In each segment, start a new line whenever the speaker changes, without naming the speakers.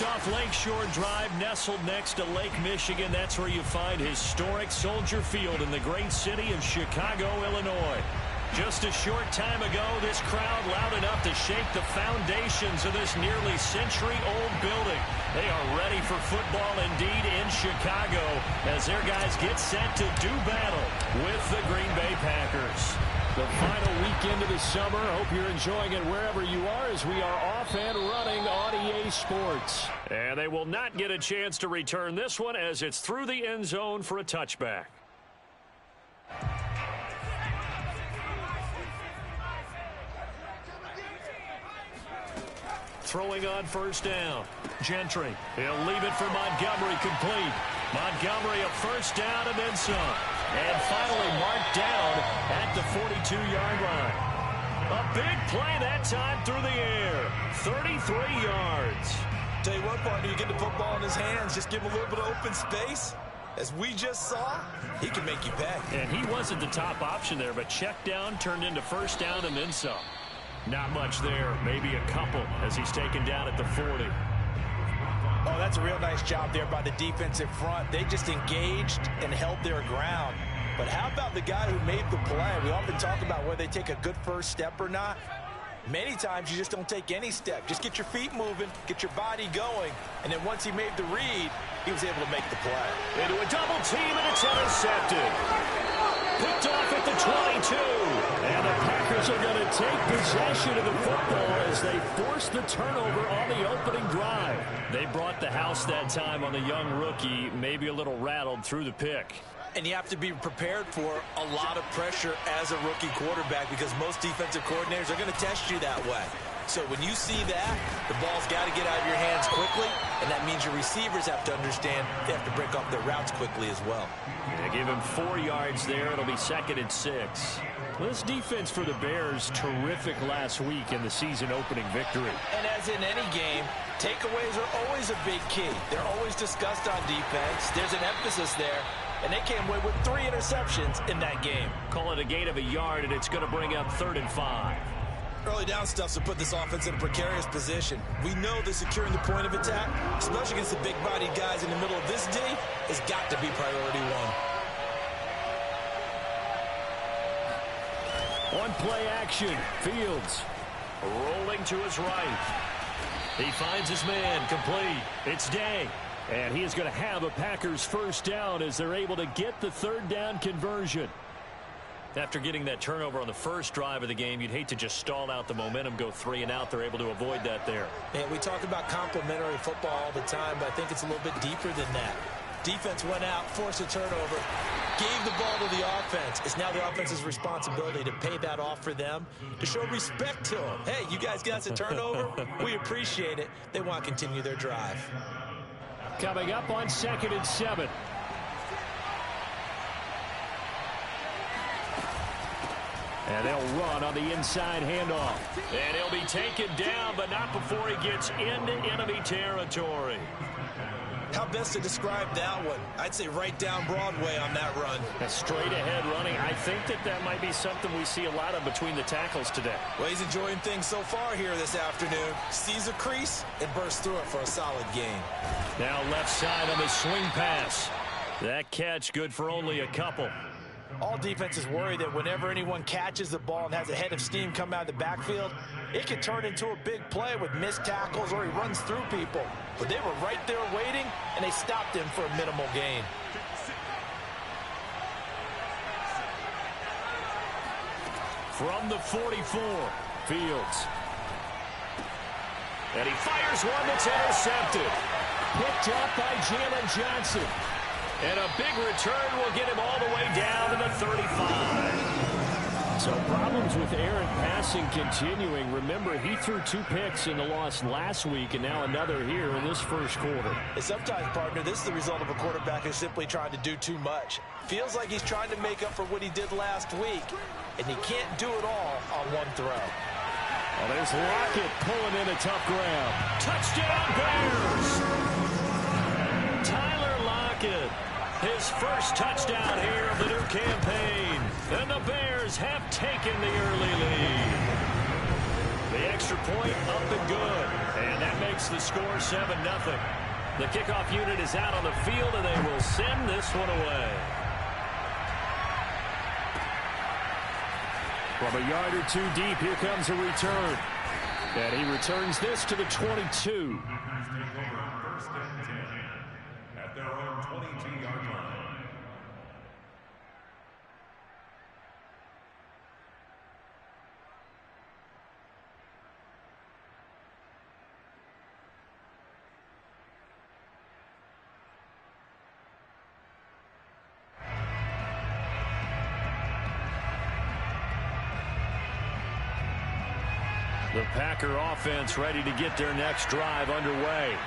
Just off Lakeshore Drive, nestled next to Lake Michigan. That's where you find historic Soldier Field in the great city of Chicago, Illinois. Just a short time ago, this crowd loud enough to shake the foundations of this nearly century-old building. They are ready for football indeed in Chicago as their guys get set to do battle with the Green Bay Packers. The final weekend of the summer. Hope you're enjoying it wherever you are as we are off and running on EA Sports. And they will not get a chance to return this one as it's through the end zone for a touchback. Throwing on first down. Gentry. He'll leave it for Montgomery complete. Montgomery a first down and then some. And finally marked down at the 42-yard line. A big play that time through the air. 33 yards.
Tell you what, partner, you get the football in his hands, just give him a little bit of open space. As we just saw, he can make you pay.
And he wasn't the top option there, but check down turned into first down and then some. Not much there, maybe a couple as he's taken down at the 40.
Oh, that's a real nice job there by the defensive front. They just engaged and held their ground. But how about the guy who made the play? We often talk about whether they take a good first step or not. Many times you just don't take any step. Just get your feet moving, get your body going, and then once he made the read, he was able to make the play.
Into a double team, and it's intercepted. Picked off at the 22. And the Packers are going to take possession of the football as they force the turnover on the opening drive. They brought the house that time on the young rookie, maybe a little rattled through the pick.
And you have to be prepared for a lot of pressure as a rookie quarterback because most defensive coordinators are going to test you that way. So when you see that, the ball's got to get out of your hands quickly, and that means your receivers have to understand they have to break off their routes quickly as well.
They give him 4 yards there. It'll be 2nd and 6. This defense for the Bears, terrific last week in the season opening victory.
And as in any game, takeaways are always a big key. They're always discussed on defense. There's an emphasis there. And they came away with 3 interceptions in that game.
Call it a gain of a yard, and it's going to bring up 3rd and 5.
Early down stuff to put this offense in a precarious position. We know that securing the point of attack, especially against the big-bodied guys in the middle of this D, has got to be priority one.
On play action, Fields rolling to his right. He finds his man complete. It's Day. And he is going to have a Packers first down as they're able to get the 3rd down conversion. After getting that turnover on the first drive of the game, you'd hate to just stall out the momentum, go 3 and out. They're able to avoid that there.
And we talk about complementary football all the time, but I think it's a little bit deeper than that. Defense went out, forced a turnover, gave the ball to the offense. It's now the offense's responsibility to pay that off for them, to show respect to them. Hey, you guys got us a turnover. We appreciate it. They want to continue their drive.
Coming up on 2nd and 7. And they'll run on the inside handoff. And he'll be taken down, but not before he gets into enemy territory.
How best to describe that one? I'd say right down Broadway on that run.
A straight ahead running. I think that might be something we see a lot of between the tackles today.
Well, he's enjoying things so far here this afternoon. Sees a crease and bursts through it for a solid gain.
Now left side on the swing pass. That catch good for only a couple.
All defenses worry that whenever anyone catches the ball and has a head of steam come out of the backfield, it can turn into a big play with missed tackles or he runs through people. But they were right there waiting, and they stopped him for a minimal gain.
From the 44, Fields. And he fires one that's intercepted. Picked up by Jalen Johnson. And a big return will get him all the way down to the 35. So problems with errant passing continuing. Remember, he threw 2 picks in the loss last week and now another here in this first quarter.
And sometimes, partner, this is the result of a quarterback who's simply trying to do too much. Feels like he's trying to make up for what he did last week, and he can't do it all on one throw.
Well, there's Lockett pulling in a tough grab. Touchdown, Bears! Tyler Lockett. His first touchdown here of the new campaign. And the Bears have taken the early lead. The extra point up and good. And that makes the score 7-0. The kickoff unit is out on the field, and they will send this one away. From a yard or two deep, here comes a return. And he returns this to the 22.
At their own 22-yard line.
The Packer offense ready to get their next drive underway.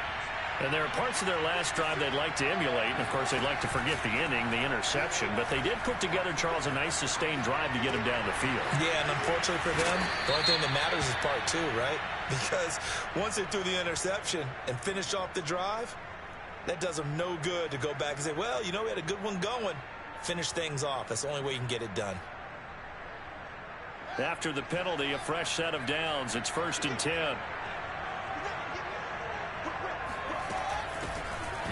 And there are parts of their last drive they'd like to emulate. And, of course, they'd like to forget the inning, the interception. But they did put together, Charles, a nice sustained drive to get him down the field.
Yeah, and unfortunately for them, the only thing that matters is part two, right? Because once they threw the interception and finished off the drive, that does them no good to go back and say, well, you know, we had a good one going. Finish things off. That's the only way you can get it done.
After the penalty, a fresh set of downs. It's 1st and 10.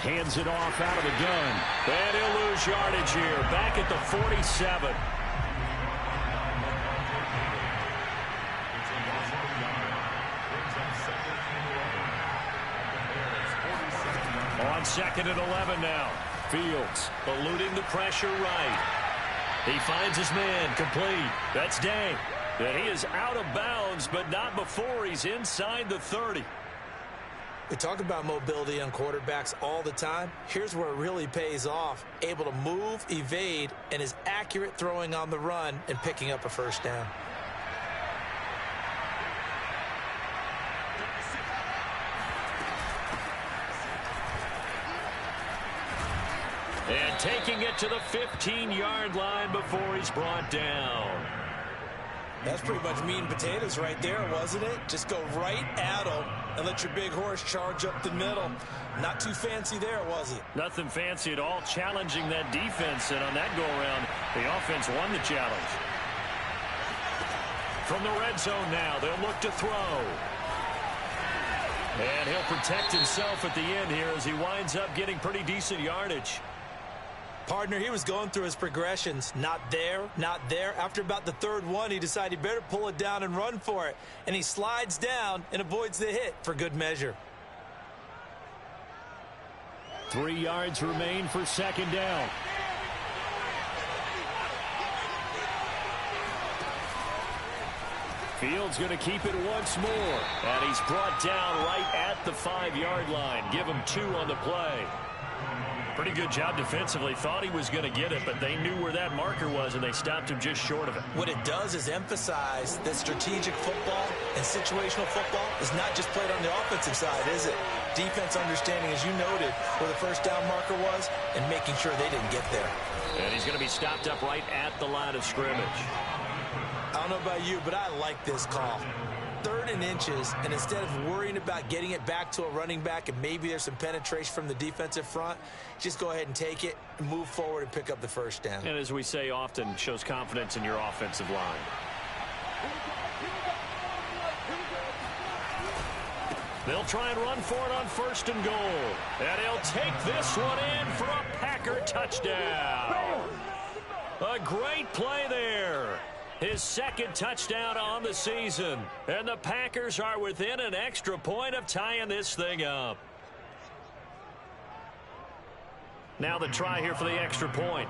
Hands it off out of the gun. And he'll lose yardage here. Back at the 47. On 2nd and 11 now. Fields eluding the pressure right. He finds his man complete. That's Day. And he is out of bounds, but not before he's inside the 30.
We talk about mobility on quarterbacks all the time. Here's where it really pays off. Able to move, evade, and is accurate throwing on the run and picking up a first down.
And taking it to the 15-yard line before he's brought down.
That's pretty much meat and potatoes right there, wasn't it? Just go right at him and let your big horse charge up the middle. Not too fancy there, was it?
Nothing fancy at all, challenging that defense. And on that go-around, the offense won the challenge. From the red zone now, they'll look to throw. And he'll protect himself at the end here as he winds up getting pretty decent yardage.
Partner, he was going through his progressions. Not there, not there. After about the third one, he decided he better pull it down and run for it. And he slides down and avoids the hit for good measure.
3 yards remain for 2nd down. Fields going to keep it once more. And he's brought down right at the 5-yard line. Give him 2 on the play. Pretty good job defensively. Thought he was going to get it, but they knew where that marker was, and they stopped him just short of it.
What it does is emphasize that strategic football and situational football is not just played on the offensive side, is it? Defense understanding, as you noted, where the first down marker was and making sure they didn't get there.
And he's going to be stopped up right at the line of scrimmage.
I don't know about you, but I like this call. 3rd and inches, and instead of worrying about getting it back to a running back and maybe there's some penetration from the defensive front, just go ahead and take it, and move forward, and pick up the first down.
And as we say often, shows confidence in your offensive line. They'll try and run for it on 1st and goal. And he'll take this one in for a Packer touchdown. A great play there. His 2nd touchdown on the season. And the Packers are within an extra point of tying this thing up. Now the try here for the extra point.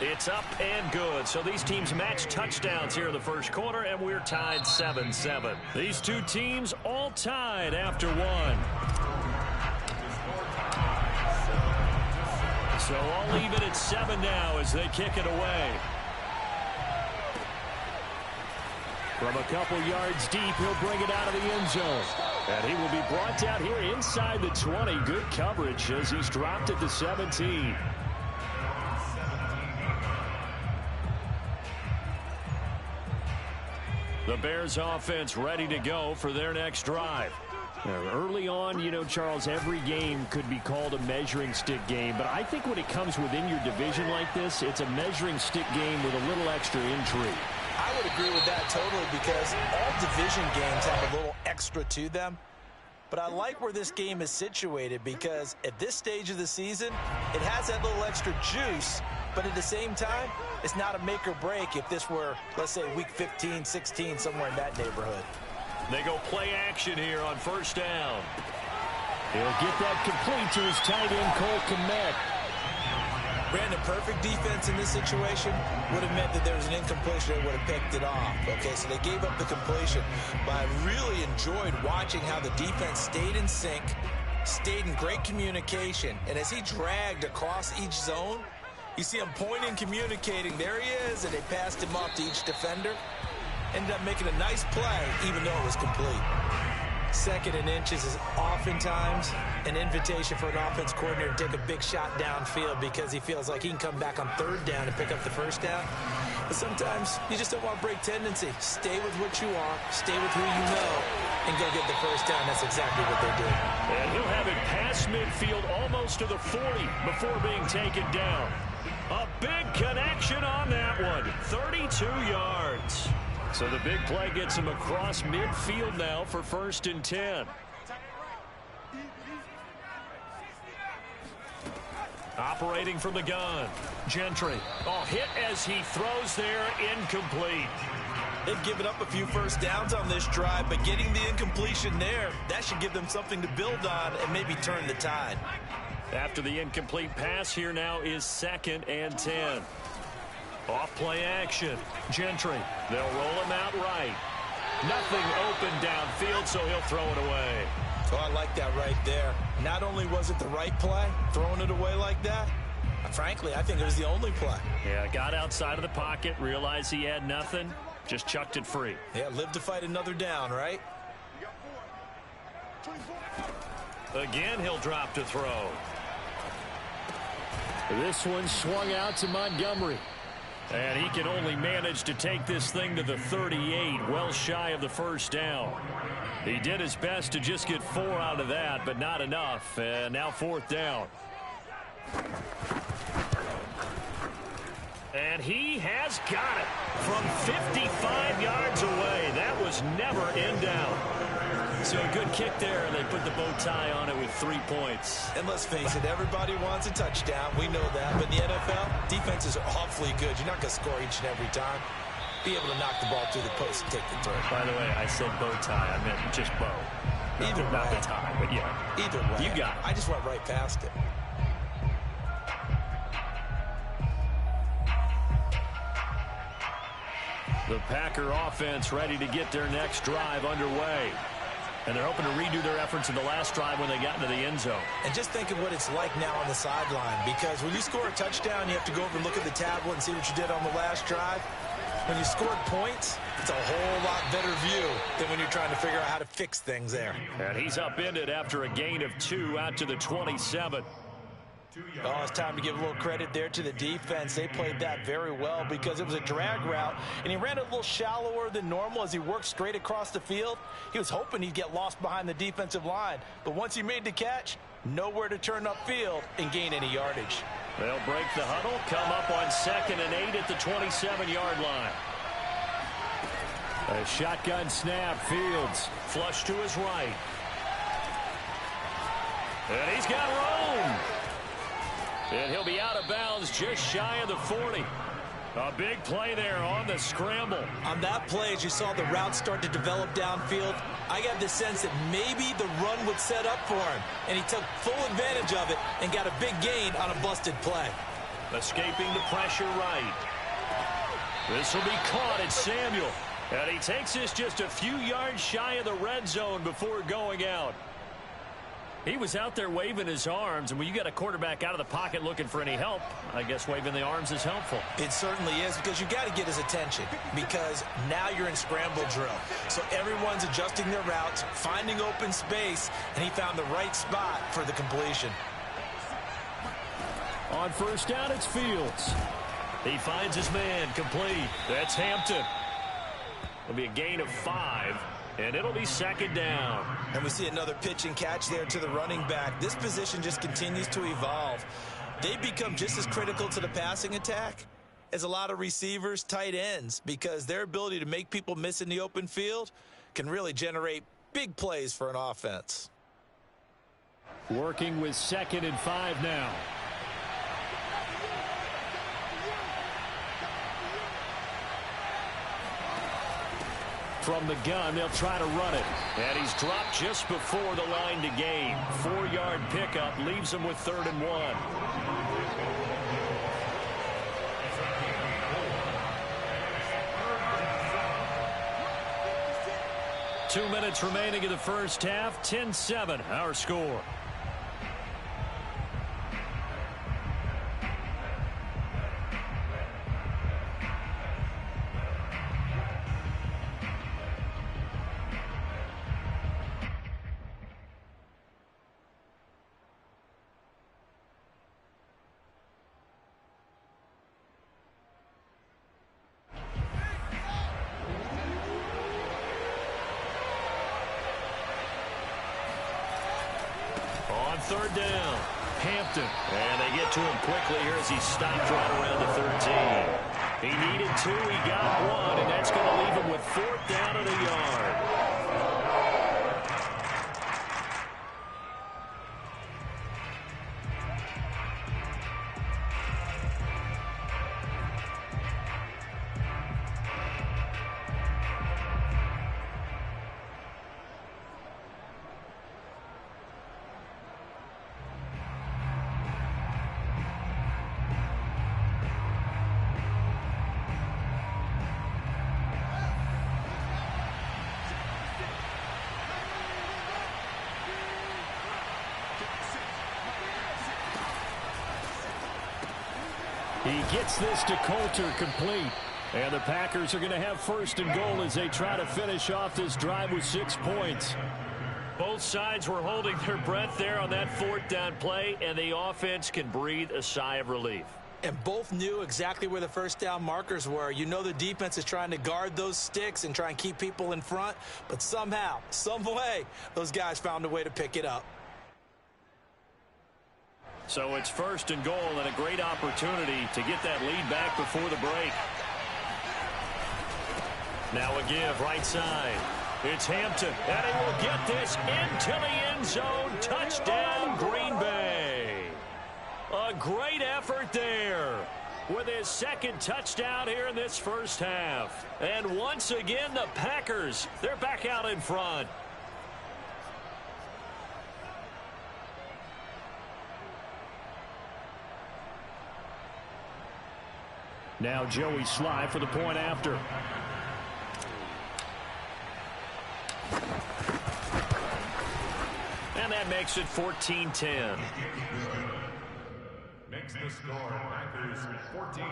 It's up and good. So these teams match touchdowns here in the first quarter, and we're tied 7-7. These two teams all tied after one. So I'll leave it at 7 now as they kick it away. From a couple yards deep, he'll bring it out of the end zone. And he will be brought down here inside the 20. Good coverage as he's dropped at the 17. The Bears offense ready to go for their next drive. Early on, you know, Charles, every game could be called a measuring stick game. But I think when it comes within your division like this, it's a measuring stick game with a little extra intrigue.
I would agree with that totally because all division games have a little extra to them. But I like where this game is situated because at this stage of the season, it has that little extra juice. But at the same time, it's not a make or break if this were, let's say, week 15, 16, somewhere in that neighborhood.
They go play action here on first down. He'll get that complete to his tight end, Cole Kmet.
Brandon, perfect defense in this situation would have meant that there was an incompletion that would have picked it off. Okay, so they gave up the completion. But I really enjoyed watching how the defense stayed in sync, stayed in great communication. And as he dragged across each zone, you see him pointing, communicating. There he is, and they passed him off to each defender. Ended up making a nice play, even though it was complete. Second and inches is oftentimes an invitation for an offense coordinator to take a big shot downfield because he feels like he can come back on third down and pick up the first down. But sometimes you just don't want to break tendency. Stay with what you are, stay with who you know, and go get the first down. That's exactly what they did.
And he'll have it past midfield almost to the 40 before being taken down. A big connection on that one. 32 yards. So the big play gets him across midfield now for 1st and 10. Operating from the gun. Gentry. Oh, hit as he throws there, incomplete.
They've given up a few first downs on this drive, but getting the incompletion there, that should give them something to build on and maybe turn the tide.
After the incomplete pass, here now is 2nd and 10. Off play action. Gentry. They'll roll him out right. Nothing open downfield, so he'll throw it away.
Oh, I like that right there. Not only was it the right play, throwing it away like that, frankly, I think it was the only play.
Yeah, got outside of the pocket, realized he had nothing, just chucked it free.
Yeah, live to fight another down, right?
Again, he'll drop to throw. This one swung out to Montgomery. And he can only manage to take this thing to the 38, well shy of the first down. He did his best to just get 4 out of that, but not enough. And now 4th down. And he has got it from 55 yards away. That was never in doubt. So a good kick there, and they put the bow tie on it with 3 points.
And let's face it, everybody wants a touchdown. We know that. But in the NFL, defenses are awfully good. You're not going to score each and every time. Be able to knock the ball through the post and take the throw.
By the way, I said bow tie. I meant just bow.
Either way.
Not the tie, but yeah.
Either way.
You got it.
I just went right past it.
The Packer offense ready to get their next drive underway. And they're hoping to redo their efforts in the last drive when they got into the end zone.
And just think of what it's like now on the sideline. Because when you score a touchdown, you have to go over and look at the tablet and see what you did on the last drive. When you scored points, it's a whole lot better view than when you're trying to figure out how to fix things there.
And he's upended after a gain of 2 out to the 27.
Oh, it's time to give a little credit there to the defense. They played that very well because it was a drag route, and he ran it a little shallower than normal as he worked straight across the field. He was hoping he'd get lost behind the defensive line, but once he made the catch, nowhere to turn upfield and gain any yardage.
They'll break the huddle, come up on 2nd and 8 at the 27-yard line. A shotgun snap, Fields flush to his right. And he's got room. And he'll be out of bounds just shy of the 40. A big play there on the scramble.
On that play, as you saw the route start to develop downfield, I got the sense that maybe the run would set up for him. And he took full advantage of it and got a big gain on a busted play.
Escaping the pressure right. This will be caught at Samuel. And he takes this just a few yards shy of the red zone before going out. He was out there waving his arms, and when you got a quarterback out of the pocket looking for any help, I guess waving the arms is helpful.
It certainly is, because you got to get his attention, because now you're in scramble drill. So everyone's adjusting their routes, finding open space, and he found the right spot for the completion.
On first down, it's Fields. He finds his man complete. That's Hampton. It'll be a gain of 5. and it'll be second down.
And we see another pitch and catch there to the running back. This position just continues to evolve. They become just as critical to the passing attack as a lot of receivers, tight ends, because their ability to make people miss in the open field can really generate big plays for an offense.
Working with 2nd and 5 now. From the gun, they'll try to run it. And he's dropped just before the line to gain. 4-yard pickup leaves him with 3rd and 1. 2 minutes remaining in the first half. 10-7, our score. Third down, Hampton. And they get to him quickly here as he stopped right around the 13. He needed 2, he got 1, and that's going to leave him with 4th down and a yard. He gets this to Coulter complete. And the Packers are going to have 1st and goal as they try to finish off this drive with 6 points. Both sides were holding their breath there on that 4th down play, and the offense can breathe a sigh of relief.
And both knew exactly where the 1st down markers were. You know the defense is trying to guard those sticks and try and keep people in front, but somehow, some way, those guys found a way to pick it up.
So it's 1st and goal and a great opportunity to get that lead back before the break. Now a give right side. It's Hampton, and he will get this into the end zone. Touchdown, Green Bay. A great effort there with his 2nd touchdown here in this first half. And once again, the Packers, they're back out in front. Now Joey Sly for the point after. And that makes it 14-10.
Makes the score Packers 14,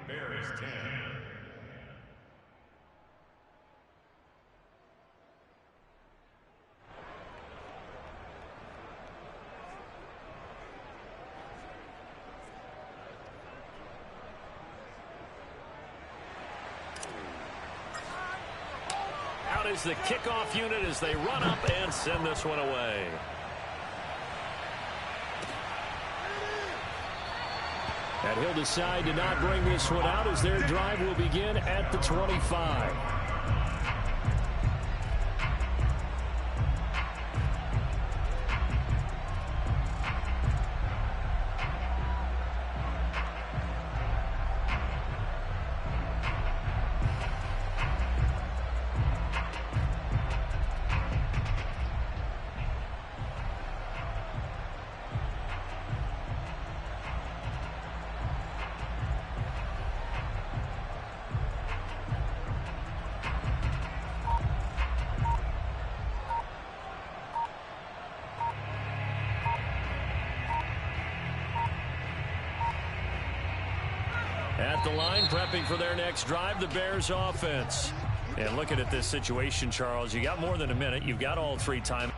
Bears 10.
Is the kickoff unit as they run up and send this one away. And he'll decide to not bring this one out as their drive will begin at the 25. At the line, prepping for their next drive, the Bears offense. And looking at this situation, Charles, you got more than a minute. You've got all 3 timeouts.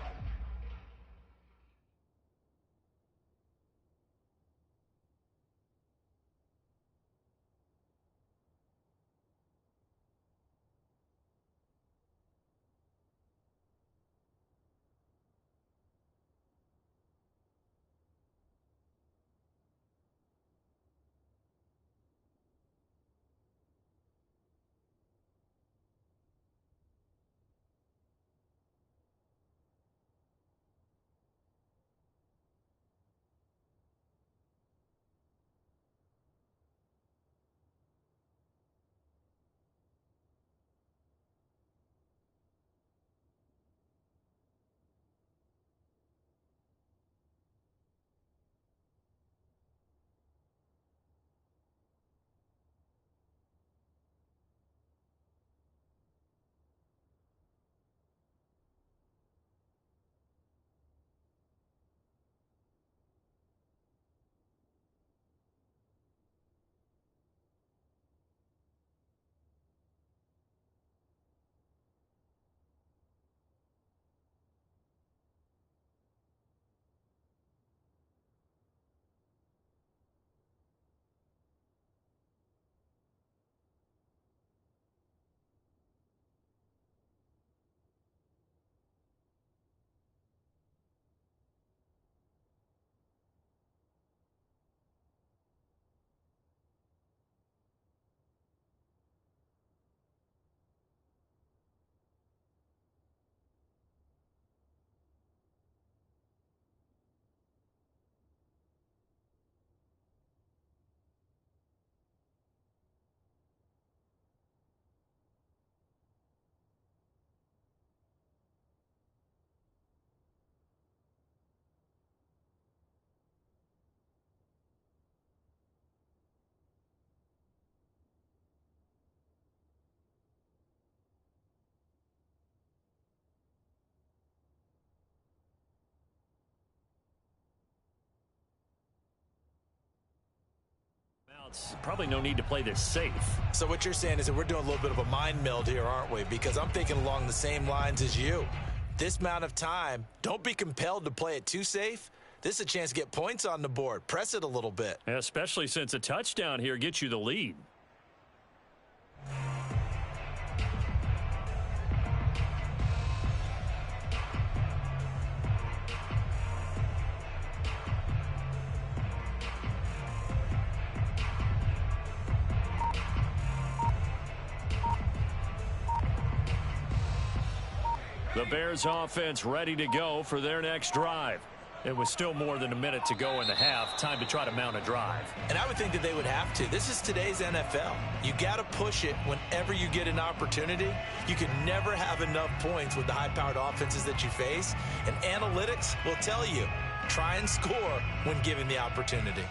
timeouts. Probably no need to play this safe.
So what you're saying is that we're doing a little bit of a mind meld here, aren't we? Because I'm thinking along the same lines as you. This amount of time, don't be compelled to play it too safe. This is a chance to get points on the board. Press it a little bit.
Especially since a touchdown here gets you the lead. The Bears offense ready to go for their next drive. It was still more than a minute to go in the half. Time to try to mount a drive.
And I would think that they would have to. This is today's NFL. You got to push it whenever you get an opportunity. You can never have enough points with the high-powered offenses that you face. And analytics will tell you, try and score when given the opportunity.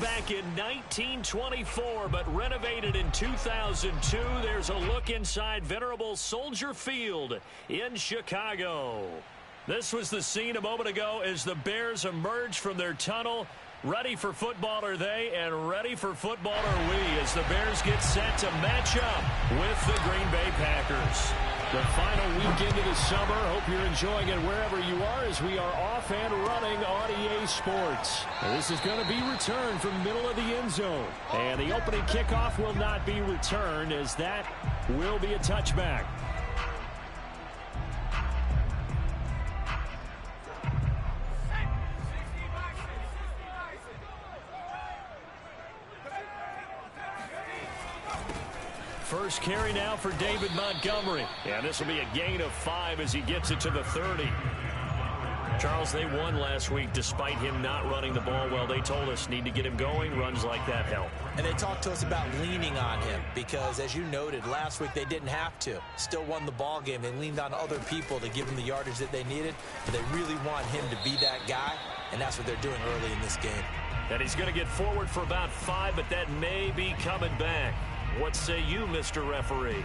back in 1924, but renovated in 2002. There's a look inside venerable Soldier Field in Chicago. This was the scene a moment ago as the Bears emerged from their tunnel. Ready for football are they, and ready for football are we, as the Bears get set to match up with the Green Bay Packers. The final week into the summer. Hope you're enjoying it wherever you are, as we are off and running on EA Sports. This is going to be returned from the middle of the end zone. And the opening kickoff will not be returned, as that will be a touchback. First carry now for David Montgomery. And this will be a gain of 5 as he gets it to the 30. Charles, they won last week despite him not running the ball well. They told us need to get him going. Runs like that help.
And they talked to us about leaning on him because, as you noted, last week they didn't have to. Still won the ball game. They leaned on other people to give them the yardage that they needed. But they really want him to be that guy, and that's what they're doing early in this game.
And he's going to get forward for about 5, but that may be coming back. What say you, Mr. Referee?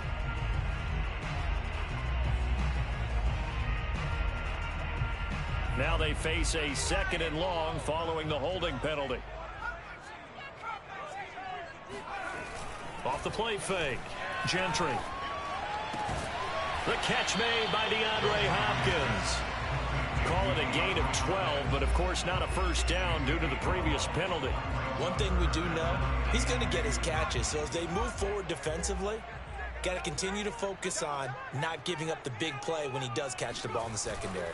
Now they face a 2nd and long following the holding penalty. Off the play fake. Gentry. The catch made by DeAndre Hopkins. Call it a gain of 12, but of course not a first down due to the previous penalty.
One thing we do know, he's going to get his catches. So as they move forward defensively, got to continue to focus on not giving up the big play when he does catch the ball in the secondary.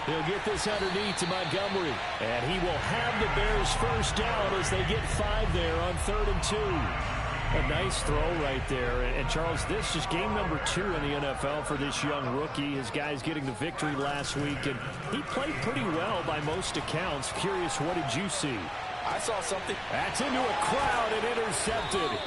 He'll get this underneath to Montgomery. And he will have the Bears first down as they get 5 there on 3rd and 2. A nice throw right there. And Charles, this is game number 2 in the NFL for this young rookie. His guys getting the victory last week, and he played pretty well by most accounts. Curious, what did you see?
I saw something.
That's into a crowd and intercepted.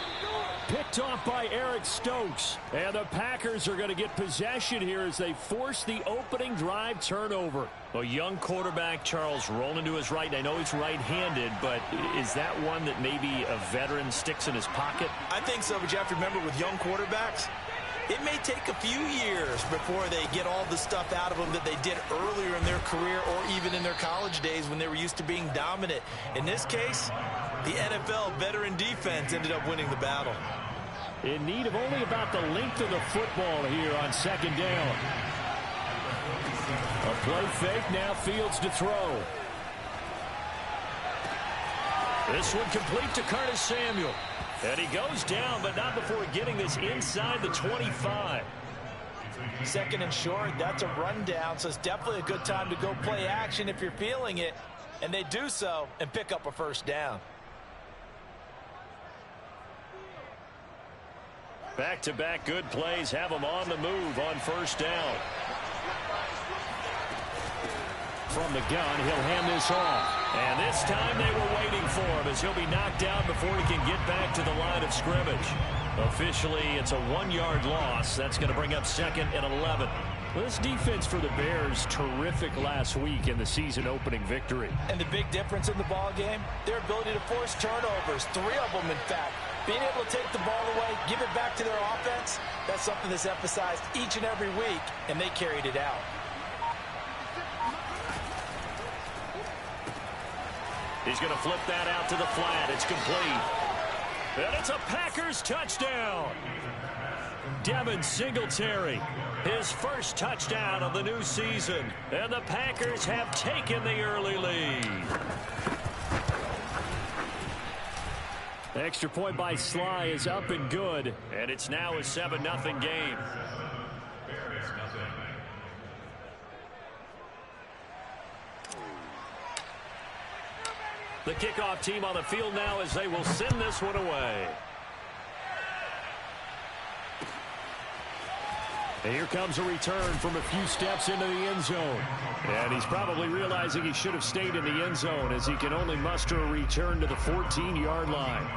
Picked off by Eric Stokes. And the Packers are going to get possession here as they force the opening drive turnover. A young quarterback, Charles, rolling to his right. I know he's right-handed, but is that one that maybe a veteran sticks in his pocket?
I think so, but you have to remember with young quarterbacks, it may take a few years before they get all the stuff out of them that they did earlier in their career or even in their college days when they were used to being dominant. In this case, the NFL veteran defense ended up winning the battle.
In need of only about the length of the football here on 2nd down. A play fake, now Fields to throw. This one complete to Curtis Samuel. And he goes down, but not before getting this inside the 25.
2nd and short, that's a rundown, so it's definitely a good time to go play action if you're feeling it. And they do so and pick up a first down.
Back-to-back good plays have them on the move on first down. From the gun, he'll hand this off. And this time they were waiting for him as he'll be knocked down before he can get back to the line of scrimmage. Officially, it's a 1-yard loss. That's going to bring up 2nd and 11. Well, this defense for the Bears, terrific last week in the season-opening victory.
And the big difference in the ball game, their ability to force turnovers, 3 of them, in fact. Being able to take the ball away, give it back to their offense, that's something that's emphasized each and every week, and they carried it out.
He's going to flip that out to the flat. It's complete. And it's a Packers touchdown. Devin Singletary, his first touchdown of the new season. And the Packers have taken the early lead. The extra point by Sly is up and good. And it's now a 7-0 game. The kickoff team on the field now as they will send this one away. And here comes a return from a few steps into the end zone. And he's probably realizing he should have stayed in the end zone as he can only muster a return to the 14-yard line.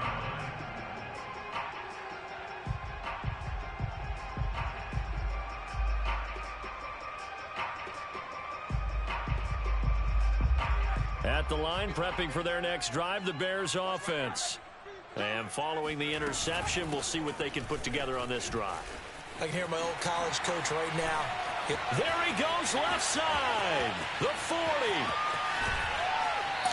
the line, prepping for their next drive, the Bears offense. And following the interception, we'll see what they can put together on this drive.
I can hear my old college coach right now.
There he goes, left side, the 40.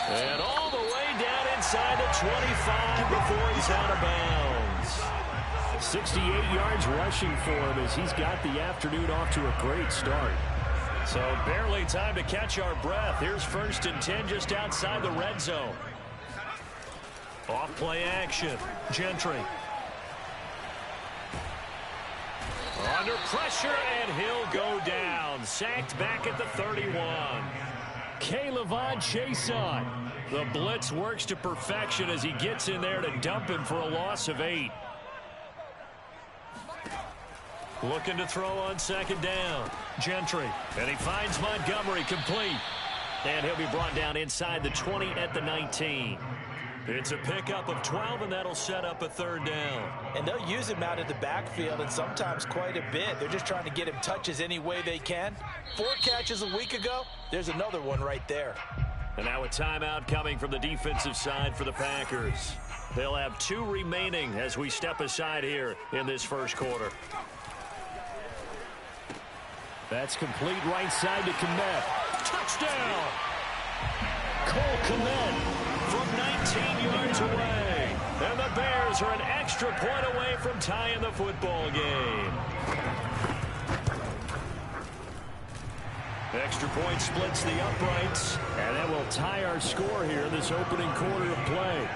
And all the way down inside the 25 before he's out of bounds. 68 yards rushing for him as he's got the afternoon off to a great start. So barely time to catch our breath. Here's 1st and 10 just outside the red zone. Off play action. Gentry. Under pressure, and he'll go down. Sacked back at the 31. K'Lavon Chaisson. The blitz works to perfection as he gets in there to dump him for a loss of 8. Looking to throw on 2nd down. Gentry. And he finds Montgomery complete. And he'll be brought down inside the 20 at the 19. It's a pickup of 12, and that'll set up a 3rd down.
And they'll use him out of the backfield, and sometimes quite a bit. They're just trying to get him touches any way they can. 4 catches a week ago. There's another one right there.
And now a timeout coming from the defensive side for the Packers. They'll have 2 remaining as we step aside here in this first quarter. That's complete right side to Kmet. Touchdown! Cole Kmet from 19 yards away. And the Bears are an extra point away from tying the football game. Extra point splits the uprights. And that will tie our score here in this opening quarter of play.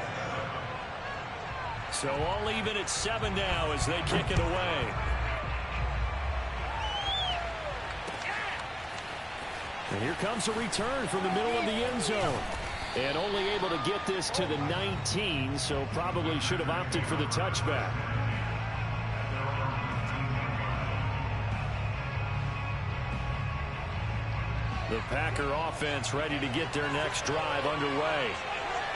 So all even at 7 now as they kick it away. And here comes a return from the middle of the end zone. And only able to get this to the 19, so probably should have opted for the touchback. The Packer offense ready to get their next drive underway.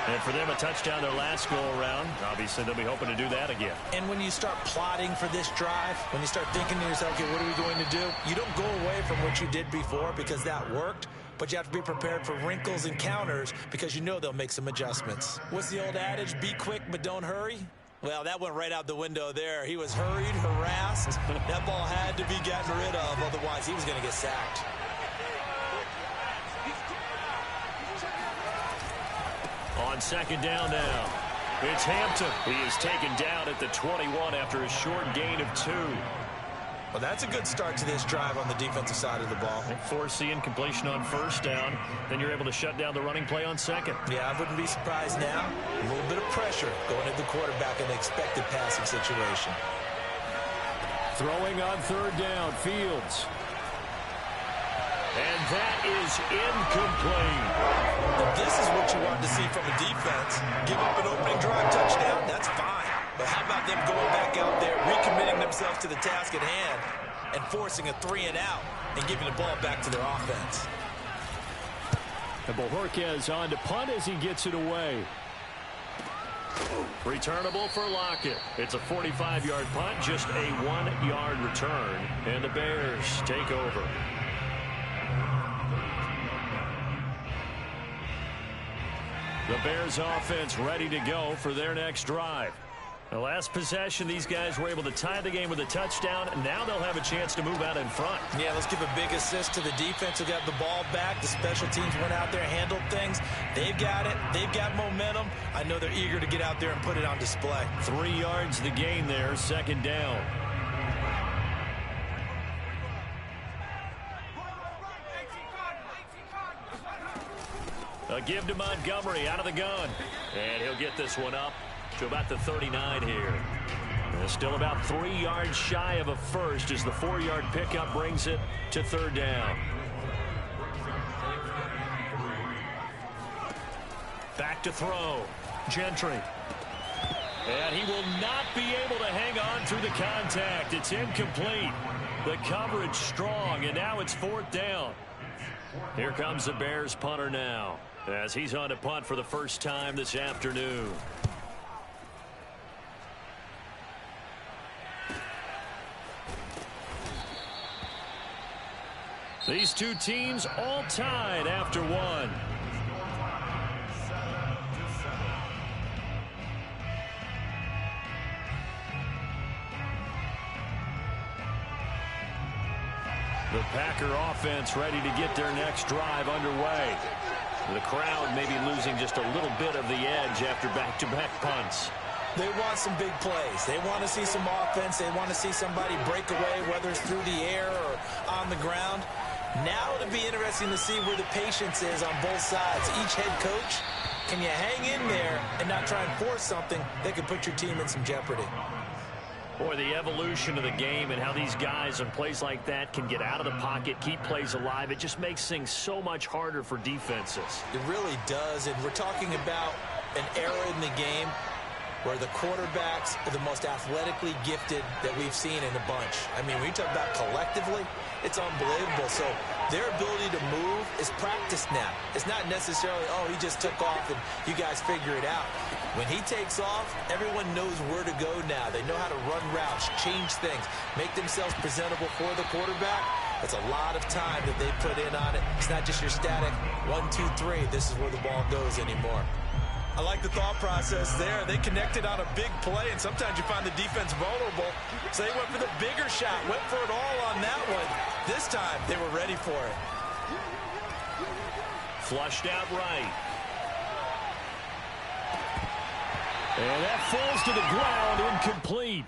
And for them, a touchdown their last go-around. Obviously, they'll be hoping to do that again.
And when you start plotting for this drive, when you start thinking to yourself, okay, what are we going to do? You don't go away from what you did before because that worked. But you have to be prepared for wrinkles and counters because you know they'll make some adjustments. What's the old adage? Be quick, but don't hurry. Well, that went right out the window there. He was hurried, harassed. That ball had to be gotten rid of. Otherwise, he was going to get sacked.
On 2nd down now, it's Hampton. He is taken down at the 21 after a short gain of 2.
Well, that's a good start to this drive on the defensive side of the ball.
Force the incompletion on 1st down. Then you're able to shut down the running play on 2nd.
Yeah, I wouldn't be surprised now. A little bit of pressure going at the quarterback in an expected passing situation.
Throwing on 3rd down, Fields. And that is incomplete.
This is what you want to see from a defense. Give up an opening drive touchdown, that's fine. But how about them going back out there, recommitting themselves to the task at hand, and forcing a 3-and-out and giving the ball back to their offense?
And Bojorquez on to punt as he gets it away. Returnable for Lockett. It's a 45-yard punt, just a 1-yard return. And the Bears take over. The Bears offense ready to go for their next drive. The last possession, these guys were able to tie the game with a touchdown, and now they'll have a chance to move out in front.
Yeah, let's give a big assist to the defense who got the ball back. The special teams went out there, handled things. They've got it. They've got momentum. I know they're eager to get out there and put it on display.
3 yards the gain there, 2nd down. A give to Montgomery out of the gun. And he'll get this one up to about the 39 here. And still about 3 yards shy of a first as the 4-yard pickup brings it to 3rd down. Back to throw. Gentry. And he will not be able to hang on through the contact. It's incomplete. The coverage strong, and now it's 4th down. Here comes the Bears punter now, as he's on to punt for the first time this afternoon. These two teams all tied after 1. The Packer offense ready to get their next drive underway. The crowd maybe losing just a little bit of the edge after back-to-back punts.
They want some big plays. They want to see some offense. They want to see somebody break away, whether it's through the air or on the ground. Now it'll be interesting to see where the patience is on both sides. Each head coach, can you hang in there and not try and force something that could put your team in some jeopardy?
Boy, the evolution of the game and how these guys on plays like that can get out of the pocket, keep plays alive, it just makes things so much harder for defenses.
It really does, and we're talking about an era in the game where the quarterbacks are the most athletically gifted that we've seen in a bunch. I mean, when you talk about collectively, it's unbelievable. So their ability to move is practiced now. It's not necessarily, oh, he just took off and you guys figure it out. When he takes off, everyone knows where to go now. They know how to run routes, change things, make themselves presentable for the quarterback. That's a lot of time that they put in on it. It's not just your static 1, 2, 3. This is where the ball goes anymore. I like the thought process there. They connected on a big play, and sometimes you find the defense vulnerable. So they went for the bigger shot, went for it all on that one. This time, they were ready for it.
Flushed out right. And that falls to the ground, incomplete.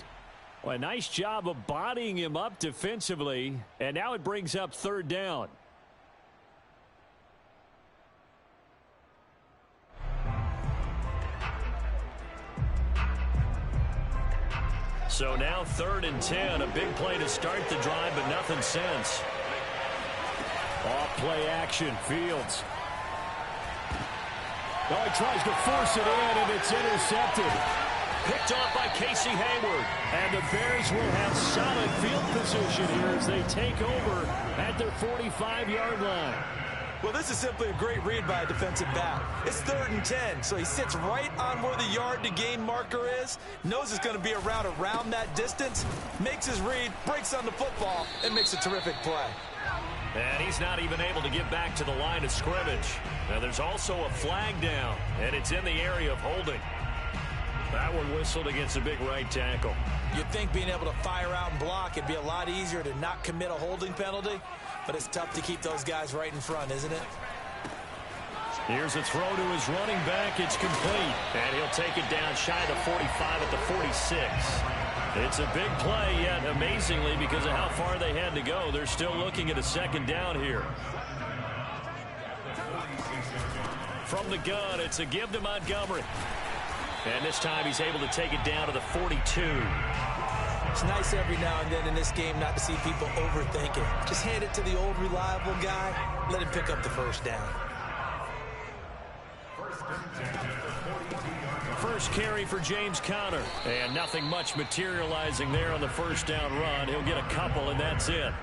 Well, a nice job of bodying him up defensively, and now it brings up third down. So now 3rd and 10, a big play to start the drive, but nothing since. Off play action, Fields. Oh, he tries to force it in, and it's intercepted. Picked off by Casey Hayward. And the Bears will have solid field position here as they take over at their 45-yard line.
Well, this is simply a great read by a defensive back. It's 3rd and 10, so he sits right on where the yard-to-gain marker is, knows it's going to be a route around that distance, makes his read, breaks on the football, and makes a terrific play.
And he's not even able to get back to the line of scrimmage. Now, there's also a flag down, and it's in the area of holding. That one whistled against a big right tackle.
You'd think being able to fire out and block, it'd be a lot easier to not commit a holding penalty. But it's tough to keep those guys right in front, isn't it?
Here's a throw to his running back. It's complete. And he'll take it down shy of the 45 at the 46. It's a big play, yet amazingly, because of how far they had to go, they're still looking at a 2nd down here. From the gun, it's a give to Montgomery. And this time he's able to take it down to the 42.
It's nice every now and then in this game not to see people overthink it. Just hand it to the old reliable guy. Let him pick up the 1st down.
First carry for James Conner. And nothing much materializing there on the 1st down run. He'll get a couple, and that's it.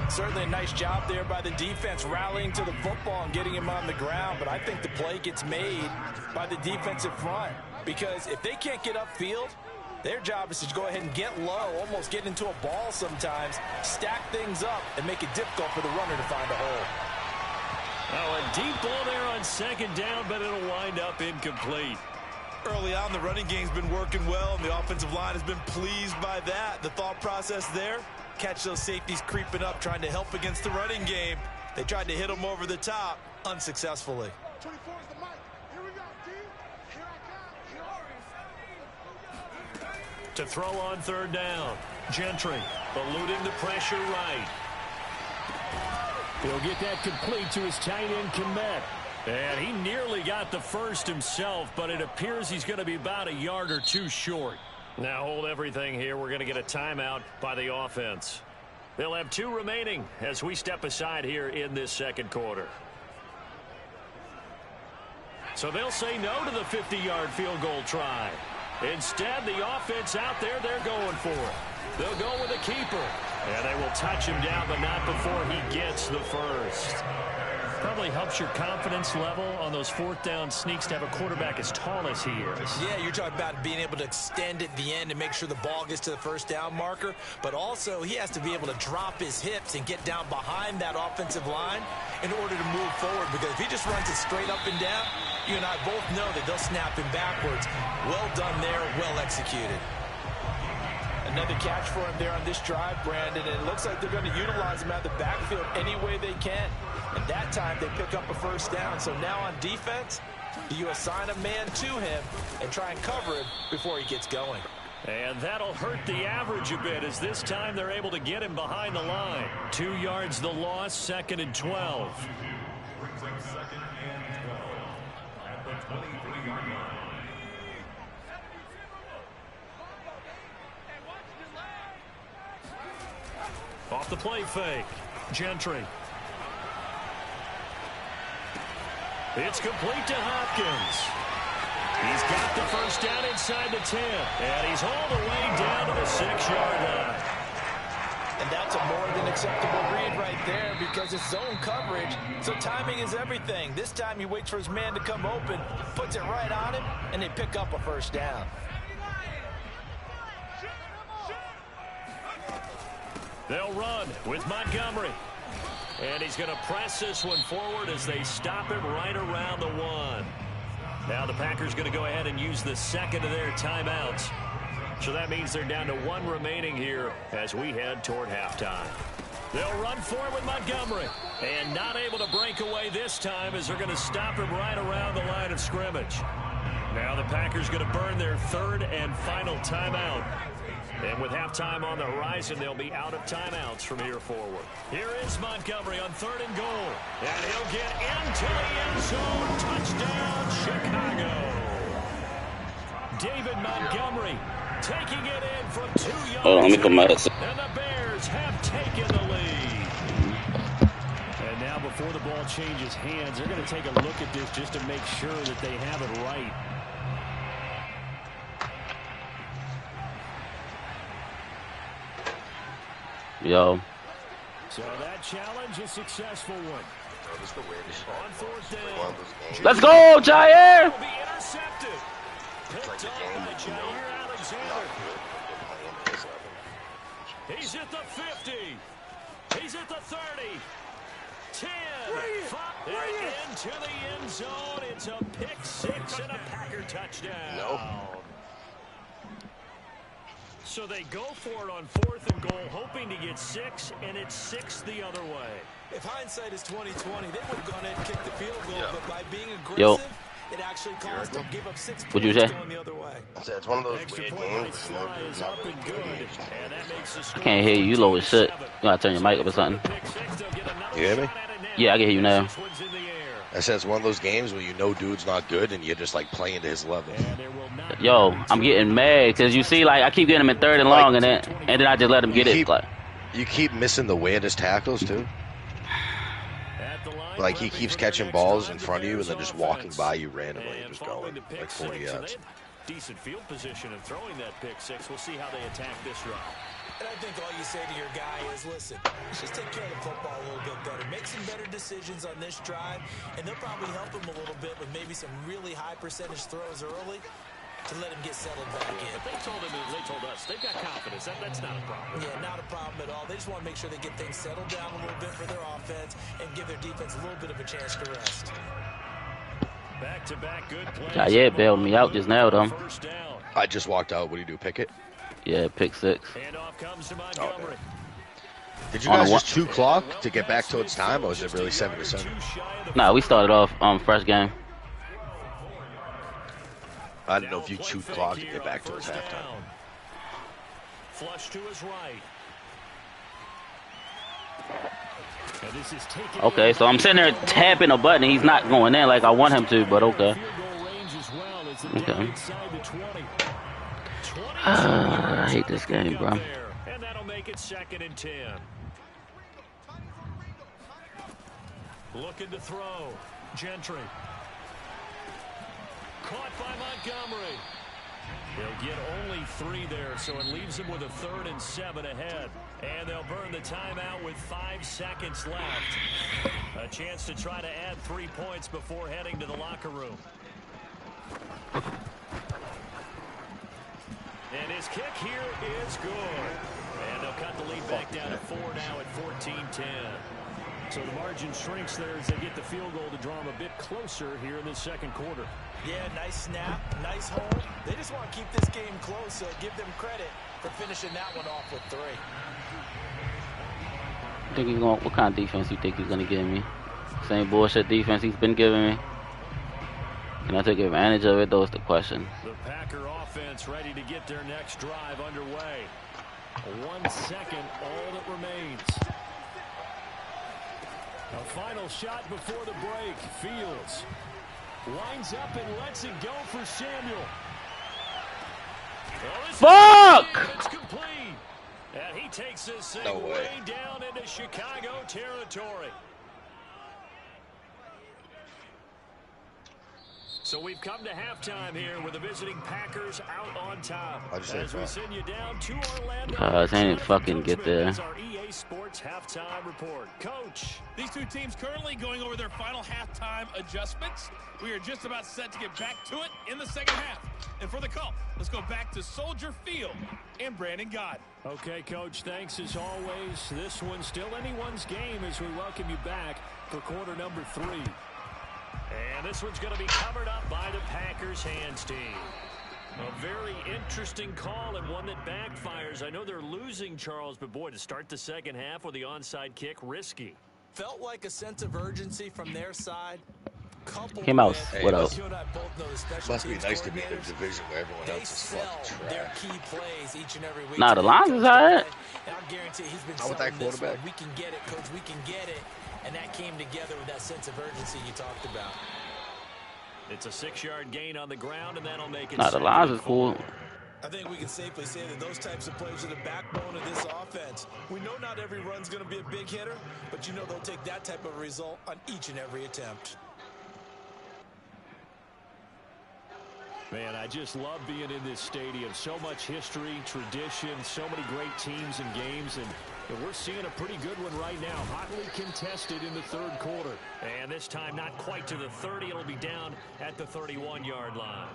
Certainly a nice job there by the defense rallying to the football and getting him on the ground. But I think the play gets made by the defensive front. Because if they can't get upfield, their job is to go ahead and get low, almost get into a ball sometimes, stack things up, and make it difficult for the runner to find a hole.
Oh, a deep ball there on 2nd down, but it'll wind up incomplete.
Early on, the running game's been working well, and the offensive line has been pleased by that. The thought process there, catch those safeties creeping up, trying to help against the running game. They tried to hit them over the top, unsuccessfully.
24 is the mic. Here we go, D. Here I come.
To throw on 3rd down. Gentry eluding the pressure right. He'll get that complete to his tight end Kmet. And he nearly got the 1st himself, but it appears he's going to be about a yard or 2 short. Now hold everything here. We're going to get a timeout by the offense. They'll have 2 remaining as we step aside here in this 2nd quarter. So they'll say no to the 50-yard field goal try. Instead, the offense out there, they're going for it. They'll go with a keeper. And they will touch him down, but not before he gets the 1st. Probably helps your confidence level on those 4th down sneaks to have a quarterback as tall as he is.
Yeah, you're talking about being able to extend at the end and make sure the ball gets to the 1st down marker. But also, he has to be able to drop his hips and get down behind that offensive line in order to move forward. Because if he just runs it straight up and down, you and I both know that they'll snap him backwards. Well done there, well executed. Another catch for him there on this drive, Brandon, and it looks like they're going to utilize him out of the backfield any way they can. And that time they pick up a first down. So now on defense, do you assign a man to him and try and cover him before he gets going?
And that'll hurt the average a bit, as this time they're able to get him behind the line. 2 yards the loss, 2nd and 12.
Brings up 2nd and 12 at the 23-yard line.
Off the play fake. Gentry. It's complete to Hopkins. He's got the first down inside the 10. And he's all the way down to the 6-yard line.
And that's a more than acceptable read right there because it's zone coverage. So timing is everything. This time he waits for his man to come open, puts it right on him, and they pick up a first down.
They'll run with Montgomery. And he's going to press this one forward as they stop him right around the 1. Now the Packers going to go ahead and use the second of their timeouts. So that means they're down to 1 remaining here as we head toward halftime. They'll run for it with Montgomery. And not able to break away this time as they're going to stop him right around the line of scrimmage. Now the Packers going to burn their 3rd and final timeout. And with halftime on the horizon, they'll be out of timeouts from here forward. Here is Montgomery on 3rd and goal. And he'll get into the end zone. Touchdown, Chicago. David Montgomery taking it in from 2 yards.
Oh, let me come out.
And the Bears have taken the lead. And now before the ball changes hands, they're going to take a look at this just to make sure that they have it right.
Yo.
So that challenge is a successful one. On 4th down.
Let's go, Jair!
Will be intercepted. Picked up by Jair Alexander. He's at the 50. He's at the 30. 10. 5. And into the end zone. It's a pick 6 and a Packer touchdown.
Nope.
So they go for it on 4th and goal, hoping to get 6, and it's 6 the other way.
If hindsight is 20/20, they would have gone ahead and kicked the field goal, but by being aggressive,
Yo.
it actually caused them to give up 6
What'd you
points
say?
going the other way.
It's one of those
Extra
weird
point by
games.
Sly is up and good, and that makes the
I
score
can't hear you. You low as shit. You gotta turn your mic up or something.
pick 6. They'll get another
You hear me?
shot at it now.
Yeah, I can hear you now.
This one's in the air.
I said it's one of those games where you know dude's not good and you're just like playing to his level.
And there will not
Yo,
be
I'm getting mad because you see, like, I keep getting him in 3rd and long, and then I just let him get it. Like,
You keep missing the weirdest tackles too.
at the line,
Like he
prepping
keeps
for
catching
their
balls
next
in
drive,
front of you
the
and then
Bears
just walking
offense.
by you randomly
And
and just
following
going
the pick
like 40
6, so
yards.
they have decent field position and throwing that pick 6. We'll see how they attack this route.
And I think all you say to your guy is, listen, just take care of the football a little bit better. Make some better decisions on this drive, and they'll probably help him a little bit with maybe some really high percentage throws early to let him get settled back in.
But they told us they've got confidence. That's not a problem.
Yeah, not a problem at all. They just want to make sure they get things settled down a little bit for their offense and give their defense a little bit of a chance to rest.
Back-to-back good plays.
Jair bailed me out just now, though.
First down.
I just walked out. What do you do? Pick it?
Yeah, pick 6.
Handoff comes to Montgomery.
Did you
On a
guys
one-
just 2 clock to get back towards time, or was it really 7 to 7?
Nah, we started off fresh game.
I didn't know if you chewed clock to get back towards halftime.
Flush to his right. And this is taken
Okay, so I'm sitting there tapping a button. And he's not going in like I want him to, but okay.
field goal range as well as
Okay.
down inside the 20.
I hate this game, bro.
And that'll make it 2nd and 10. Looking to throw. Gentry. Caught by Montgomery. They'll get only 3 there, so it leaves them with a 3rd and 7 ahead. And they'll burn the timeout with 5 seconds left. A chance to try to add 3 points before heading to the locker room. And his kick here is good. And they'll cut the lead back down to 4 now at 14-10. So the margin shrinks there as they get the field goal to draw them a bit closer here in the second quarter.
Yeah, nice snap, nice hold. They just want to keep this game close, so give them credit for finishing that one off with 3.
Think he's going? What kind of defense you think he's gonna give me? Same bullshit defense he's been giving me. Can I take advantage of it? Those the question.
The Packer offense ready to get their next drive underway. 1 second, all that remains. A final shot before the break. Fields winds up and lets it go for Samuel.
Fuck!
It's complete. And he takes this thing
No way.
way down into Chicago territory. So we've come to halftime here with the visiting Packers out on top. As we send you down to Orlando.
I didn't fucking get there.
Our EA Sports halftime report. Coach.
These two teams currently going over their final halftime adjustments. We are just about set to get back to it in the second half. And for the call, let's go back to Soldier Field and Brandon God.
Okay, Coach, thanks as always. This one's still anyone's game as we welcome you back for quarter number 3. And this one's going to be covered up by the Packers hands team. A very interesting call and one that backfires. I know they're losing, Charles, but boy, to start the second half with the onside kick, risky.
Felt like a sense of urgency from their side.
Came out. What else?
Must be nice to be in a division where everyone else is fucking
their
trash.
key plays each and every week.
Nah, the lines is alright.
And I guarantee he's been
How with that
selling this one.
quarterback?
We can get it, Coach. We can get it. And that came together with that sense of urgency you talked about.
It's a 6-yard gain on the ground, and that'll make it.
Nah, the lines is cool.
I think we can safely say that those types of plays are the backbone of this offense. We know not every run's going to be a big hitter, but you know they'll take that type of result on each and every attempt.
Man, I just love being in this stadium. So much history, tradition, so many great teams and games, and we're seeing a pretty good one right now. Hotly contested in the third quarter. And this time not quite to the 30. It'll be down at the 31-yard line.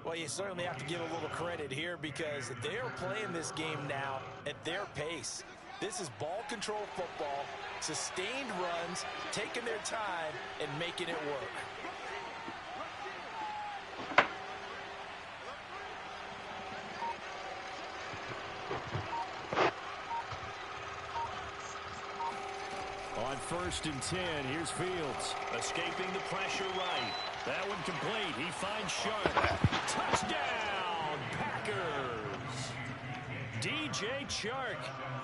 Well, you certainly have to give a little credit here because they're playing this game now at their pace. This is ball control football, sustained runs, taking their time, and making it work.
On 1st and 10, here's Fields. Escaping the pressure right. That one complete. He finds Sharp. Touchdown, Packers. DJ Chark,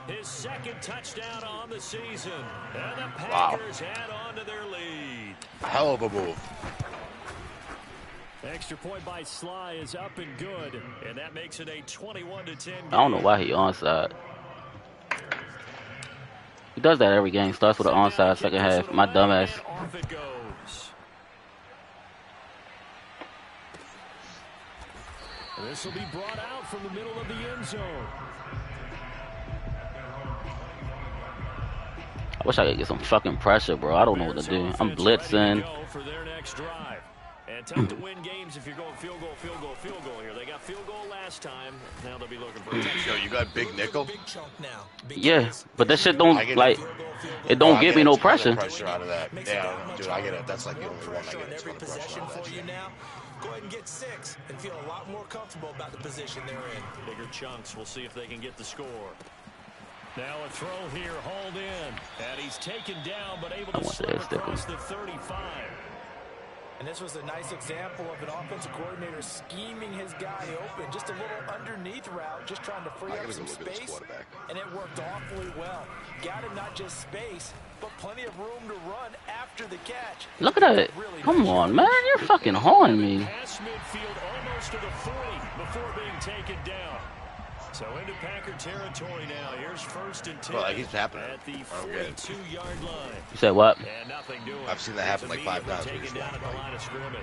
his second touchdown on the season. And the Packers add on to their lead.
Hell of a move.
Extra point by Sly is up and good. And that makes it a 21-10 game.
I don't know why he onside. He does that every game. Starts with an onside second half. My dumbass.
Off it goes. This will be brought out from the middle of the end zone.
I wish I could get some fucking pressure, bro. I don't know what to do. I'm blitzing.
For their next drive. And tough to win games if you're going field goal here. They got field goal last time. Now they'll be looking for a touchdown.
Yo, you got big nickel?
Yeah, but that shit don't, like, it don't give me no pressure.
Pressure out of that. Yeah, dude, I get it. That's like the only one I get.
Every possession for you now. Go ahead and get 6 and feel a lot more comfortable about the position they're in.
Bigger chunks. We'll see if they can get the score. Now a throw here, hauled in. And he's taken down, but able to slip across the 35.
And this was a nice example of an offensive coordinator scheming his guy open. Just a little underneath route, just trying to free up some space. And it worked awfully well. Got him not just space, but plenty of room to run after the catch.
Look at that. Come on, man. You're fucking hauling me.
Pass midfield almost to the 40 before being taken down. So into Packer territory now. Here's 1st and 10.
Well, that keeps happening.
At the 42-yard line.
You said what?
And nothing doing.
I've seen that happen like 5 times.
Taken down at the line of scrimmage.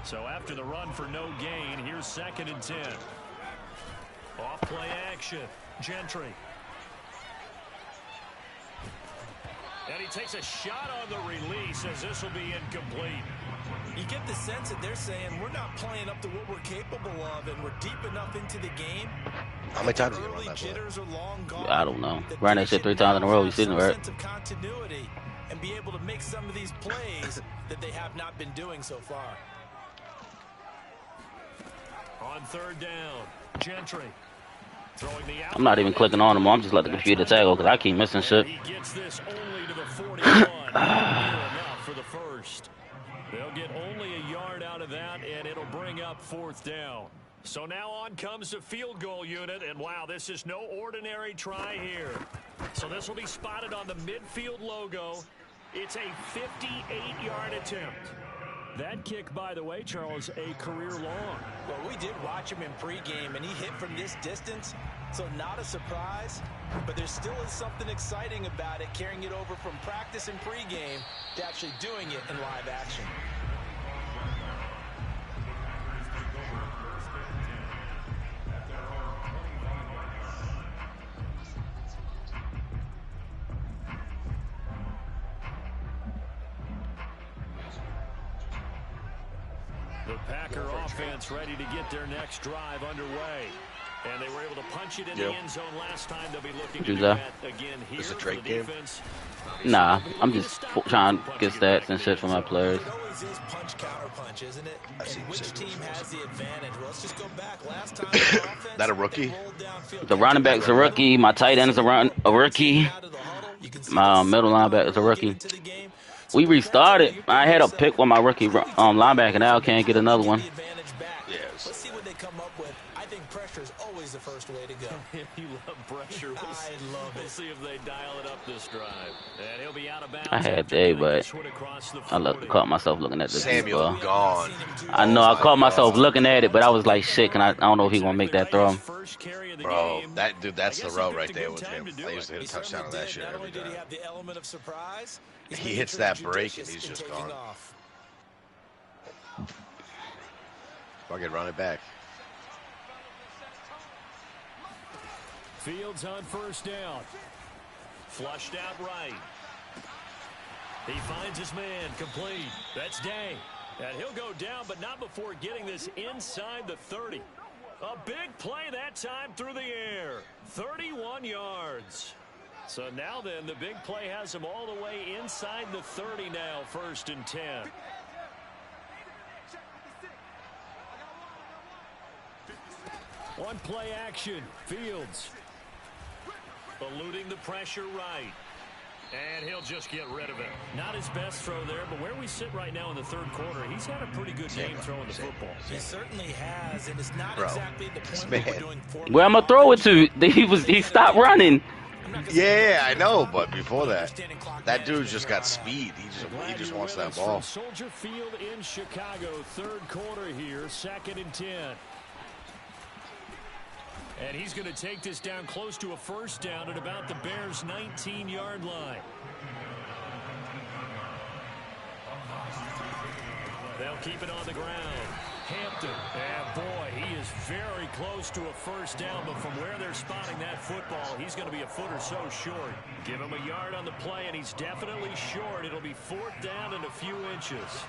So after the run for no gain, here's 2nd and 10. Off play action. Gentry. And he takes a shot on the release as this will be incomplete.
You get the sense that they're saying we're not playing up to what we're capable of, and we're deep enough into the game.
How many times did you
Early
run that play?
jitters are long gone.
I don't know. Ran that shit 3 times in a row. You seen it, right?
Sense of continuity and be able to make some of these plays that they have not been doing so far.
On third down, Gentry.
I'm not even clicking on him. I'm just letting the computer tackle because I keep missing shit.
He gets this only to the 41. Enough for the first. They'll get only a yard out of that, and it'll bring up fourth down. So now on comes the field goal unit, and wow, this is no ordinary try here. So this will be spotted on the midfield logo. It's a 58-yard attempt. That kick, by the way, Charles, a career long.
Well, we did watch him in pregame, and he hit from this distance, so not a surprise. But there still is something exciting about it, carrying it over from practice and pregame to actually doing it in live action.
The Packer offense ready to get their next drive underway. And they were able to punch it in the end zone last time. They'll be looking to do that again here
Is it
for
Drake
the
game?
defense.
Nah, I'm just trying to get stats and shit for my players.
It always is punch counter punch, isn't it? And which team has the advantage? Well, let's just go back. Last time the offense,
that a rookie?
The running back's a rookie. My tight end is a rookie. My middle linebacker is a rookie. We restarted. I had a pick with my rookie linebacker. Now I can't get another one.
Yes.
Let's see what they come up with. I think pressure is always the first way to go.
You love pressure.
I love it.
We'll see if they dial it up this drive. And he'll be out of bounds.
I had day, but I caught myself looking at this
Samuel
ball.
gone.
I know I caught myself looking at it, but I was like, shit, I don't know if he's going to make that throw.
Bro, that's the row right there with him. I used to hit a touchdown on that shit every time. He hits that break and he's just gone. Fucking run it back.
Fields on first down. Flushed out right. He finds his man complete. That's Day. And he'll go down, but not before getting this inside the 30. A big play that time through the air. 31 yards. So now then, the big play has him all the way inside the 30 now, 1st and 10. One play action. Fields. Eluding the pressure right. And he'll just get rid of it. Not his best throw there, but where we sit right now in the 3rd quarter, he's had a pretty good game throwing the football.
He certainly has, and it's not exactly the point where we're doing
where I'm going to throw it to? He stopped running.
Yeah, I know, but before that, that dude just got speed. He just wants that ball.
Soldier Field in Chicago, 3rd quarter here, 2nd and 10. And he's going to take this down close to a 1st down at about the Bears' 19-yard line. They'll keep it on the ground. Hampton, and boy, he is very close to a 1st down, but from where they're spotting that football, he's going to be a foot or so short. Give him a yard on the play, and he's definitely short. It'll be 4th down and a few inches.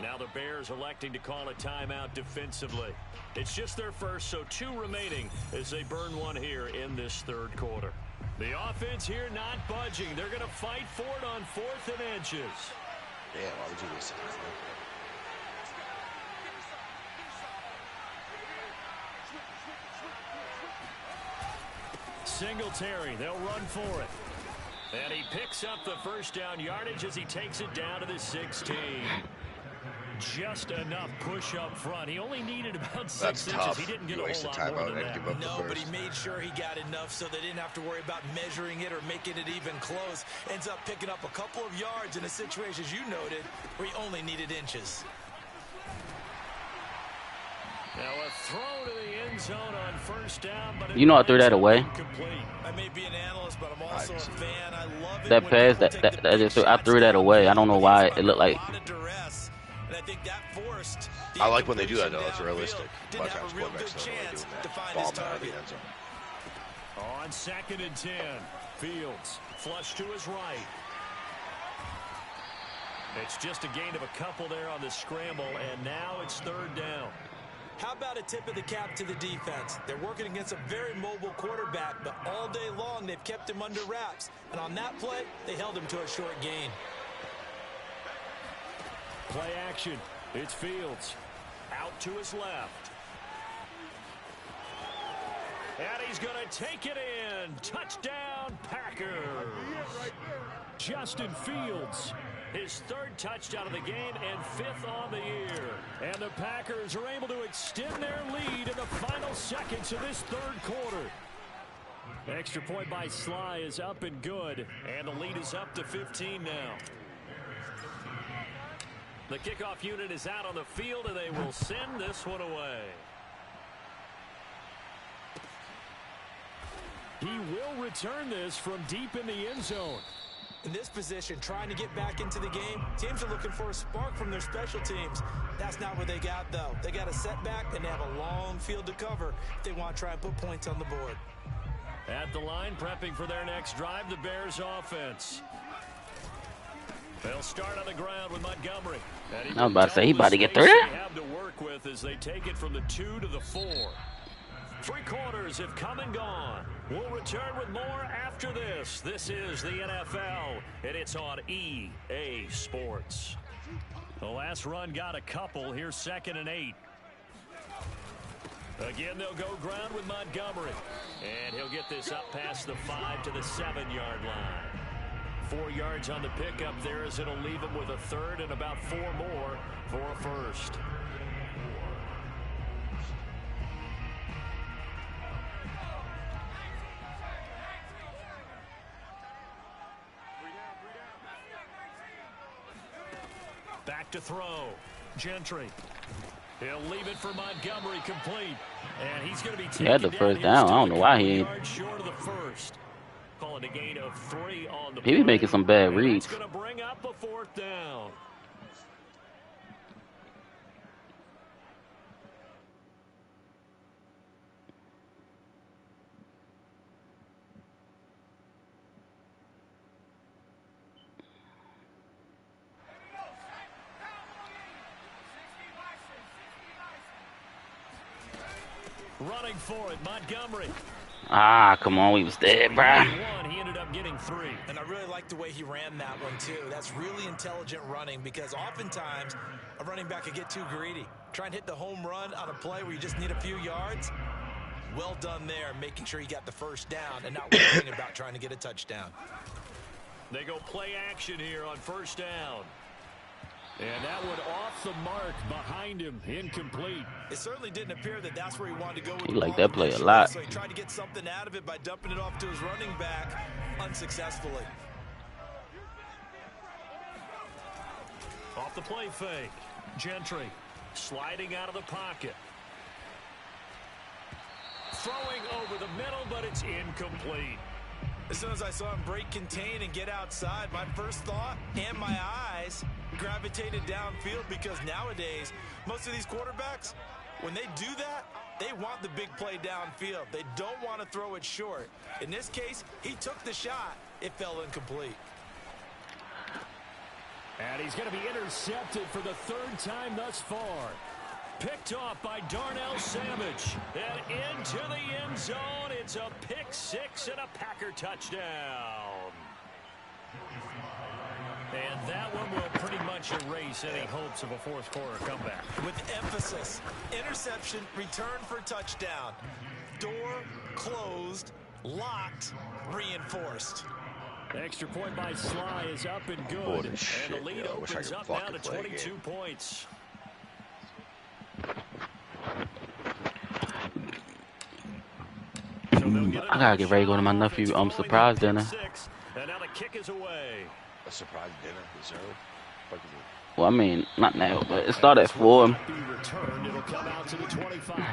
Now the Bears electing to call a timeout defensively. It's just their first, so 2 remaining as they burn one here in this 3rd quarter. The offense here not budging. They're going to fight for it on 4th and inches.
Yeah, why would you listen?
Singletary, they'll run for it. And he picks up the 1st down yardage as he takes it down to the 16. Just enough push up front. He only needed about 6 inches.
Tough.
He didn't get
You
a
waste
whole
the
lot
time
more
out
than
and
that.
give up the
No, but
first.
he made sure he got enough so they didn't have to worry about measuring it or making it even close. Ends up picking up a couple of yards in a situation, as you noted, where he only needed inches.
Now a throw to the end zone on 1st down, but
You know I threw that away.
I may be an analyst, but I'm also a fan. I love it.
That pass, I threw that away. I don't know why it looked like.
I like when they do that, though. It's realistic. A lot of times quarterbacks don't really do that. Ball out of the end zone.
On 2nd and 10, Fields flush to his right. It's just a gain of a couple there on the scramble, and now it's 3rd down.
How about a tip of the cap to the defense? They're working against a very mobile quarterback, but all day long they've kept him under wraps. And on that play, they held him to a short gain.
Play action. It's Fields. Out to his left. And he's going to take it in. Touchdown, Packers. Justin Fields. His 3rd touchdown of the game and 5th on the year. And the Packers are able to extend their lead in the final seconds of this 3rd quarter. Extra point by Sly is up and good. And the lead is up to 15 now. The kickoff unit is out on the field, and they will send this one away. He will return this from deep in the end zone.
In this position, trying to get back into the game, teams are looking for a spark from their special teams. That's not what they got, though. They got a setback, and they have a long field to cover if they want to try and put points on the board.
At the line, prepping for their next drive, the Bears offense. They'll start on the ground with Montgomery.
I was about to say, he about to get through there.
They have to work with as they take it from the 2 to the 4. 3 quarters have come and gone. We'll return with more after this. This is the NFL, and it's on EA Sports. The last run got a couple. Here's 2nd and 8. Again, they'll go ground with Montgomery. And he'll get this up past the 5 to the 7-yard line. 4 yards on the pickup there as it'll leave him with a 3rd and about 4 more for a 1st. Back to throw. Gentry. He'll leave it for Montgomery complete. And he's going to be taken
He had the 1st down. I don't know why he ain't.
Short of the 1st. Calling a gain of 3 on the
He be making some bad reads.
It's going to bring up a 4th down. Running for it, Montgomery.
Ah, come on, we was dead, bruh.
He ended up getting 3.
And I really like the way he ran that one, too. That's really intelligent running because oftentimes a running back could get too greedy. Try and hit the home run on a play where you just need a few yards. Well done there, making sure he got the 1st down and not worrying about trying to get a touchdown.
They go play action here on 1st down. And that one off the mark behind him, incomplete.
It certainly didn't appear that that's where he wanted to go with
He
the
liked
ball
that play a
initially,
lot.
So he tried to get something out of it by dumping it off to his running back unsuccessfully.
Off the play fake. Gentry sliding out of the pocket. Throwing over the middle, but it's incomplete.
As soon as I saw him break contain and get outside, my first thought and my eyes gravitated downfield because nowadays, most of these quarterbacks, when they do that, they want the big play downfield. They don't want to throw it short. In this case, he took the shot. It fell incomplete.
And he's going to be intercepted for the 3rd time thus far. Picked off by Darnell Savage. And into the end zone. It's a pick 6 and a Packer touchdown. And that one will pretty much erase any hopes of a 4th quarter comeback.
With emphasis, interception, return for touchdown. Door closed, locked, reinforced.
Extra point by Sly is up and good.
Holy
and
shit,
the lead
yo, I wish I
opens
could
up now to
fucking play a
22
game.
points.
I gotta get ready to go to my nephew. Surprise dinner.
And now the kick is away.
A surprise dinner, dessert. Fuck is it?
Well, I mean, not now, but it started at 4.
Be returned. It'll come out to the 25.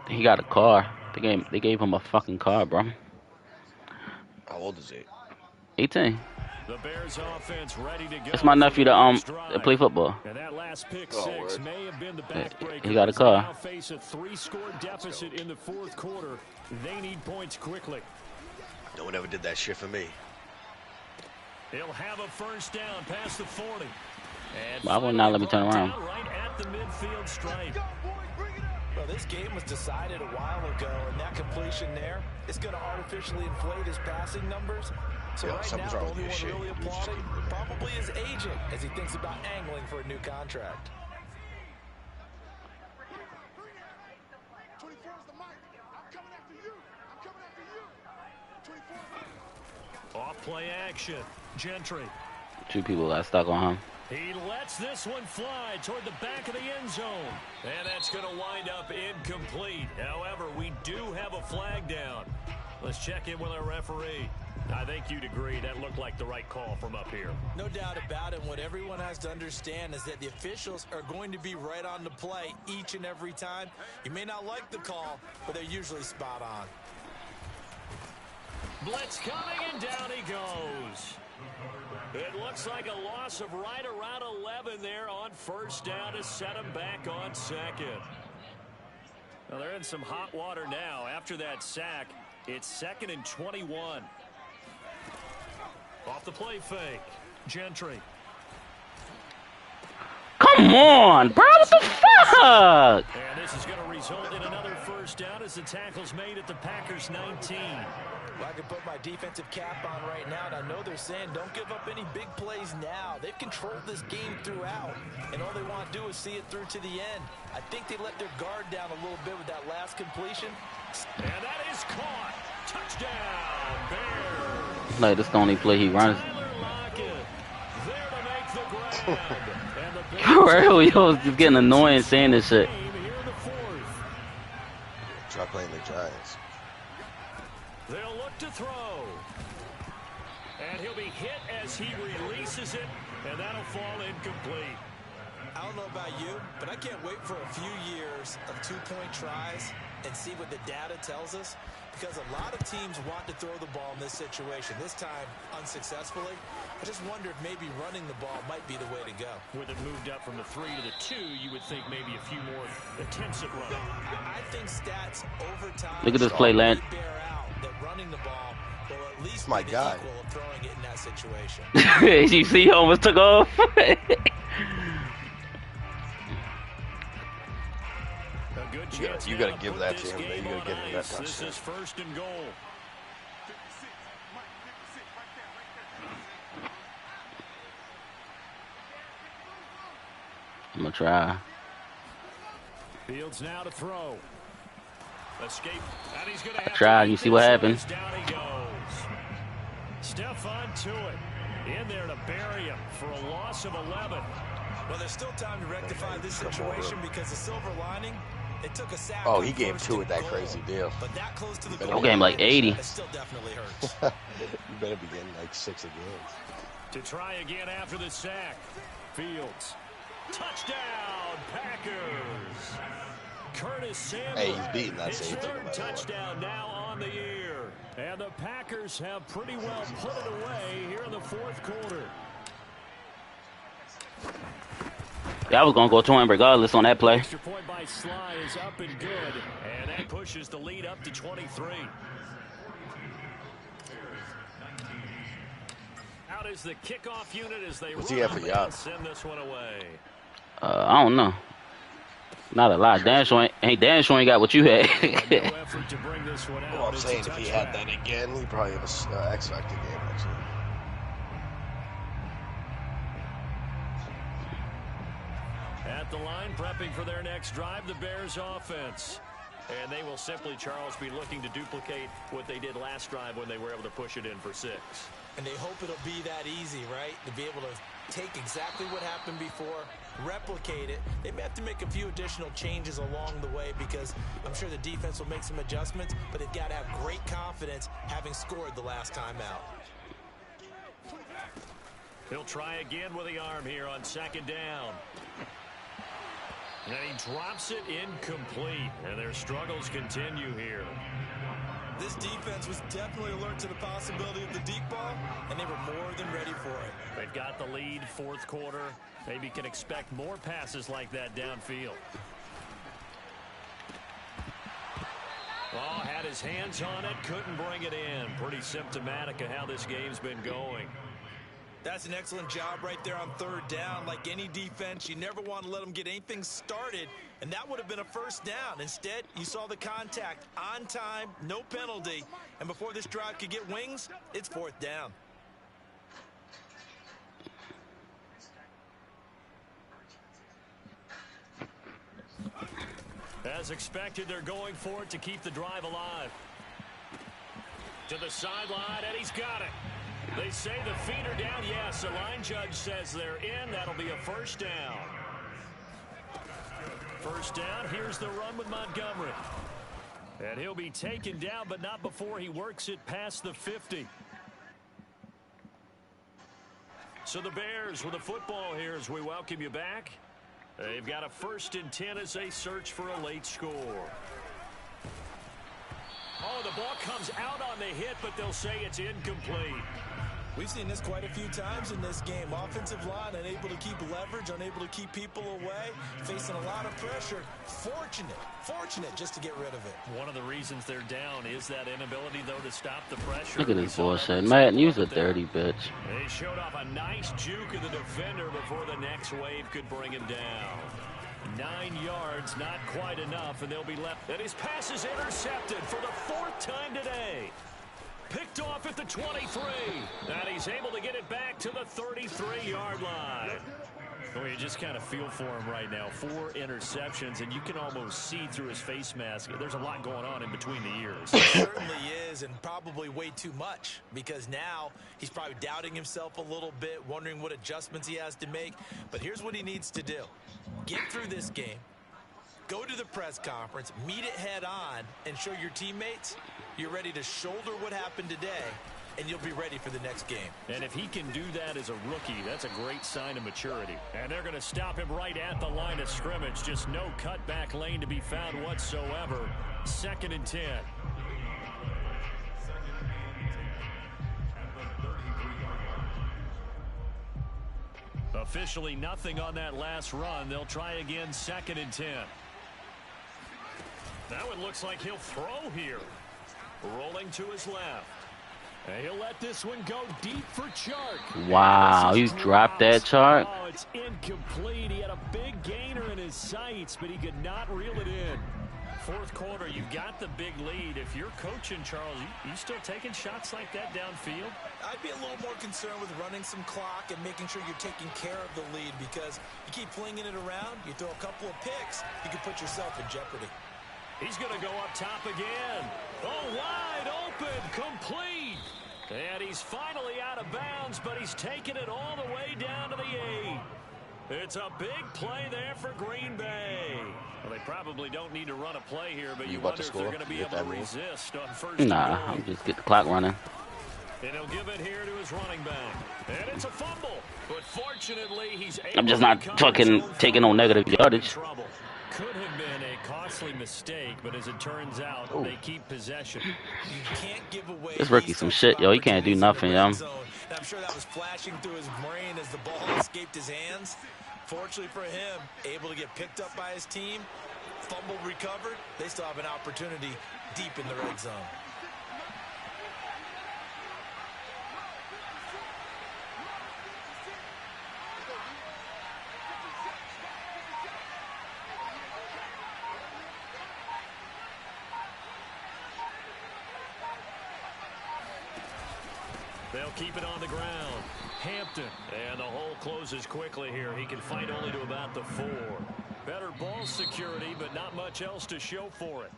He got a car. They gave him a fucking car, bro.
How old is he?
18.
The Bears offense ready to go.
It's my nephew that play football.
And that last pick 6 may have been the backbreaker.
He got a car.
They now face a 3-score deficit in the 4th quarter. They need points quickly.
No one ever did that shit for me.
He'll have a first down past the 40. And
I would not let me turn around.
Right at the midfield stripe.
Well, this game was decided a while ago, and that completion there is going to artificially inflate his passing numbers. So
Yeah,
right
something's
now,
wrong
the only
with
one
your
really
shit.
applauding probably his agent as he thinks about angling for a new contract.
24 is the mic. I'm coming after you. I'm coming after you. 24.
Off play action. Gentry.
2 people got stuck on him.
He lets this one fly toward the back of the end zone. And that's going to wind up incomplete. However, we do have a flag down. Let's check in with our referee. I think you'd agree that looked like the right call from up here.
No doubt about it. What everyone has to understand is that the officials are going to be right on the play each and every time. You may not like the call, but they're usually spot on.
Blitz coming, and down he goes. It looks like a loss of right around 11 there on first down to set him back on second. Well, they're in some hot water now. After that sack, it's 2nd and 21. Off the play fake. Gentry.
Come on, bro. What the fuck?
And this is going to result in another first down as the tackle's made at the Packers 19.
Well, I can put my defensive cap on right now, and I know they're saying don't give up any big plays now. They've controlled this game throughout, and all they want to do is see it through to the end. I think they let their guard down a little bit with that last completion.
And that is caught. Touchdown, Bears.
Like, this is the only play he runs.
Tyler Lockett there to make the grab. And the
Bro, yo, it's just getting annoying saying this shit.
here in the 4th.
Try playing the Giants.
They'll look to throw. And he'll be hit as he releases it, and that'll fall incomplete.
I don't know about you, but I can't wait for a few years of 2-point tries and see what the data tells us, because a lot of teams want to throw the ball in this situation. This time, unsuccessfully. I just wonder if maybe running the ball might be the way to go.
With it moved up from the 3 to the 2, you would think maybe a few more attempts at running.
I think stats over time
Look at this play, Lance.
bear out that running the ball will at least
My
be the
guy.
equal of throwing it in that situation.
You see, he almost took off.
A good chance
you
now
gotta give
put
that to
this
him, man.
game
You gotta
on
give him that
ice. This
touchdown.
is 1st and goal.
56. Mike, 56. Right there. Right there.
I'm gonna try.
Fields now to throw. Escape. And he's going to have
Try,
to
you see what happened?
Down he goes. Stephon Tuitt in there to bury him for a loss of 11.
Well, there's still time to rectify this situation because the silver lining, it took a sack.
Oh,
on
he gave
first
Tuitt
and
that
goal,
crazy deal.
But that close to the
better
goal
That game like
line,
80.
that still definitely hurts.
You better be getting like 6 again.
To try again after the sack. Fields. Touchdown, Packers. Curtis Samuel.
Hey, he's beating that
his
safety, by the
3rd
way.
touchdown now on the year. And the Packers have pretty well put it away here in the 4th quarter.
Yeah, I was gonna go to him regardless on that play.
Extra point by Sly is up and good. And that pushes the lead up to 23. Out is the kickoff unit as they
What's he have for yards?
send this one away.
I don't know. Not a lot. Dan sure ain't got what you had.
No effort to bring this one out.
Well, I'm
It's a
saying if he had
touchback.
that again, he'd probably have a X Factor game, actually.
At the line, prepping for their next drive, the Bears offense. And they will simply, Charles, be looking to duplicate what they did last drive when they were able to push it in for 6.
And they hope it'll be that easy, right? To be able to take exactly what happened before, replicate it. They may have to make a few additional changes along the way because I'm sure the defense will make some adjustments, but they've got to have great confidence having scored the last time out.
He'll try again with the arm here on 2nd down. And he drops it incomplete. And their struggles continue here.
This defense was definitely alert to the possibility of the deep ball, and they were more than ready for it.
They've got the lead, 4th quarter. Maybe can expect more passes like that downfield. Oh, had his hands on it, couldn't bring it in. Pretty symptomatic of how this game's been going.
That's an excellent job right there on third down. Like any defense, you never want to let them get anything started, and that would have been a first down. Instead, you saw the contact on time, no penalty, and before this drive could get wings, it's fourth down.
As expected, they're going for it to keep the drive alive. To the sideline, and he's got it. They say the feet are down. Yes, the line judge says they're in. That'll be a first down. First down, here's the run with Montgomery. And he'll be taken down, but not before he works it past the 50. So the Bears with the football here as we welcome you back. They've got a 1st and 10 as they search for a late score. Oh, the ball comes out on the hit, but they'll say it's incomplete.
We've seen this quite a few times in this game. Offensive line unable to keep leverage, unable to keep people away, facing a lot of pressure. Fortunate just to get rid of it.
One of the reasons they're down is that inability, though, to stop the pressure.
Look at this bullshit. Madden, you's a dirty bitch.
They showed off a nice juke of the defender before the next wave could bring him down. 9 yards, not quite enough, and they'll be left. And his pass is intercepted for the 4th time today. Picked off at the 23. And he's able to get it back to the 33-yard line. Well, you just kind of feel for him right now. 4 interceptions, and you can almost see through his face mask. There's a lot going on in between the ears.
It certainly is, and probably way too much, because now he's probably doubting himself a little bit, wondering what adjustments he has to make. But here's what he needs to do. Get through this game, go to the press conference, meet it head on, and show your teammates you're ready to shoulder what happened today, and you'll be ready for the next game.
And if he can do that as a rookie, that's a great sign of maturity. And they're going to stop him right at the line of scrimmage. Just no cutback lane to be found whatsoever. 2nd and 10. Officially nothing on that last run. They'll try again, 2nd and 10. Now it looks like he'll throw here. Rolling to his left. And he'll let this one go deep for Chark.
Wow, you dropped that, Chark.
Oh, it's incomplete. He had a big gainer in his sights, but he could not reel it in. 4th quarter, you've got the big lead. If you're coaching, Charles, you still taking shots like that downfield?
I'd be a little more concerned with running some clock and making sure you're taking care of the lead, because you keep flinging it around, you throw a couple of picks, you can put yourself in jeopardy.
He's going to go up top again. Oh, wide open, complete. And he's finally out of bounds, but he's taken it all the way down to the 8. It's a big play there for Green Bay. Well, they probably don't need to run a play here, but you wonder if they're going to be able to resist on 1st and
Nah,
goal.
I'm just get the clock running.
And he'll give it here to his running back. And it's a fumble. But fortunately, he's able
I'm just not fucking taking no negative yardage.
Could have been a costly mistake, but as it turns out, they keep possession.
You can't give away
This rookie's some shit, yo. He can't do nothing, yo.
I'm sure that was flashing through his brain as the ball escaped his hands. Fortunately for him, able to get picked up by his team, fumble recovered. They still have an opportunity deep in the red zone.
They'll keep it on the ground. Hampton. And the hole closes quickly here. He can fight only to about the 4. Better ball security, but not much else to show for it.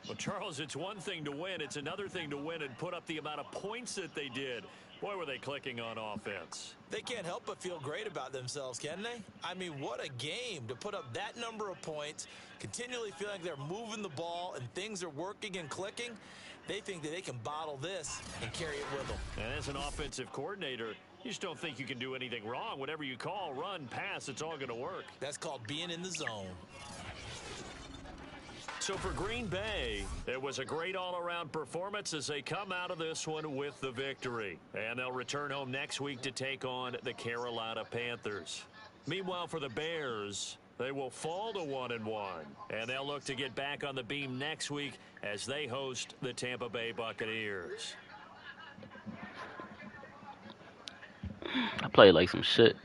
Well, Charles, it's one thing to win. It's another thing to win and put up the amount of points that they did. Boy, were they clicking on offense.
They can't help but feel great about themselves, can they? I mean, what a game to put up that number of points, continually feeling like they're moving the ball and things are working and clicking. They think that they can bottle this and carry it with them.
And as an offensive coordinator, you just don't think you can do anything wrong. Whatever you call, run, pass, it's all going to work.
That's called being in the zone.
So for Green Bay, it was a great all-around performance as they come out of this one with the victory. And they'll return home next week to take on the Carolina Panthers. Meanwhile, for the Bears, they will fall to 1-1. And they'll look to get back on the beam next week as they host the Tampa Bay Buccaneers.
played like some shit.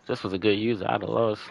This was a good user. I'd have lost.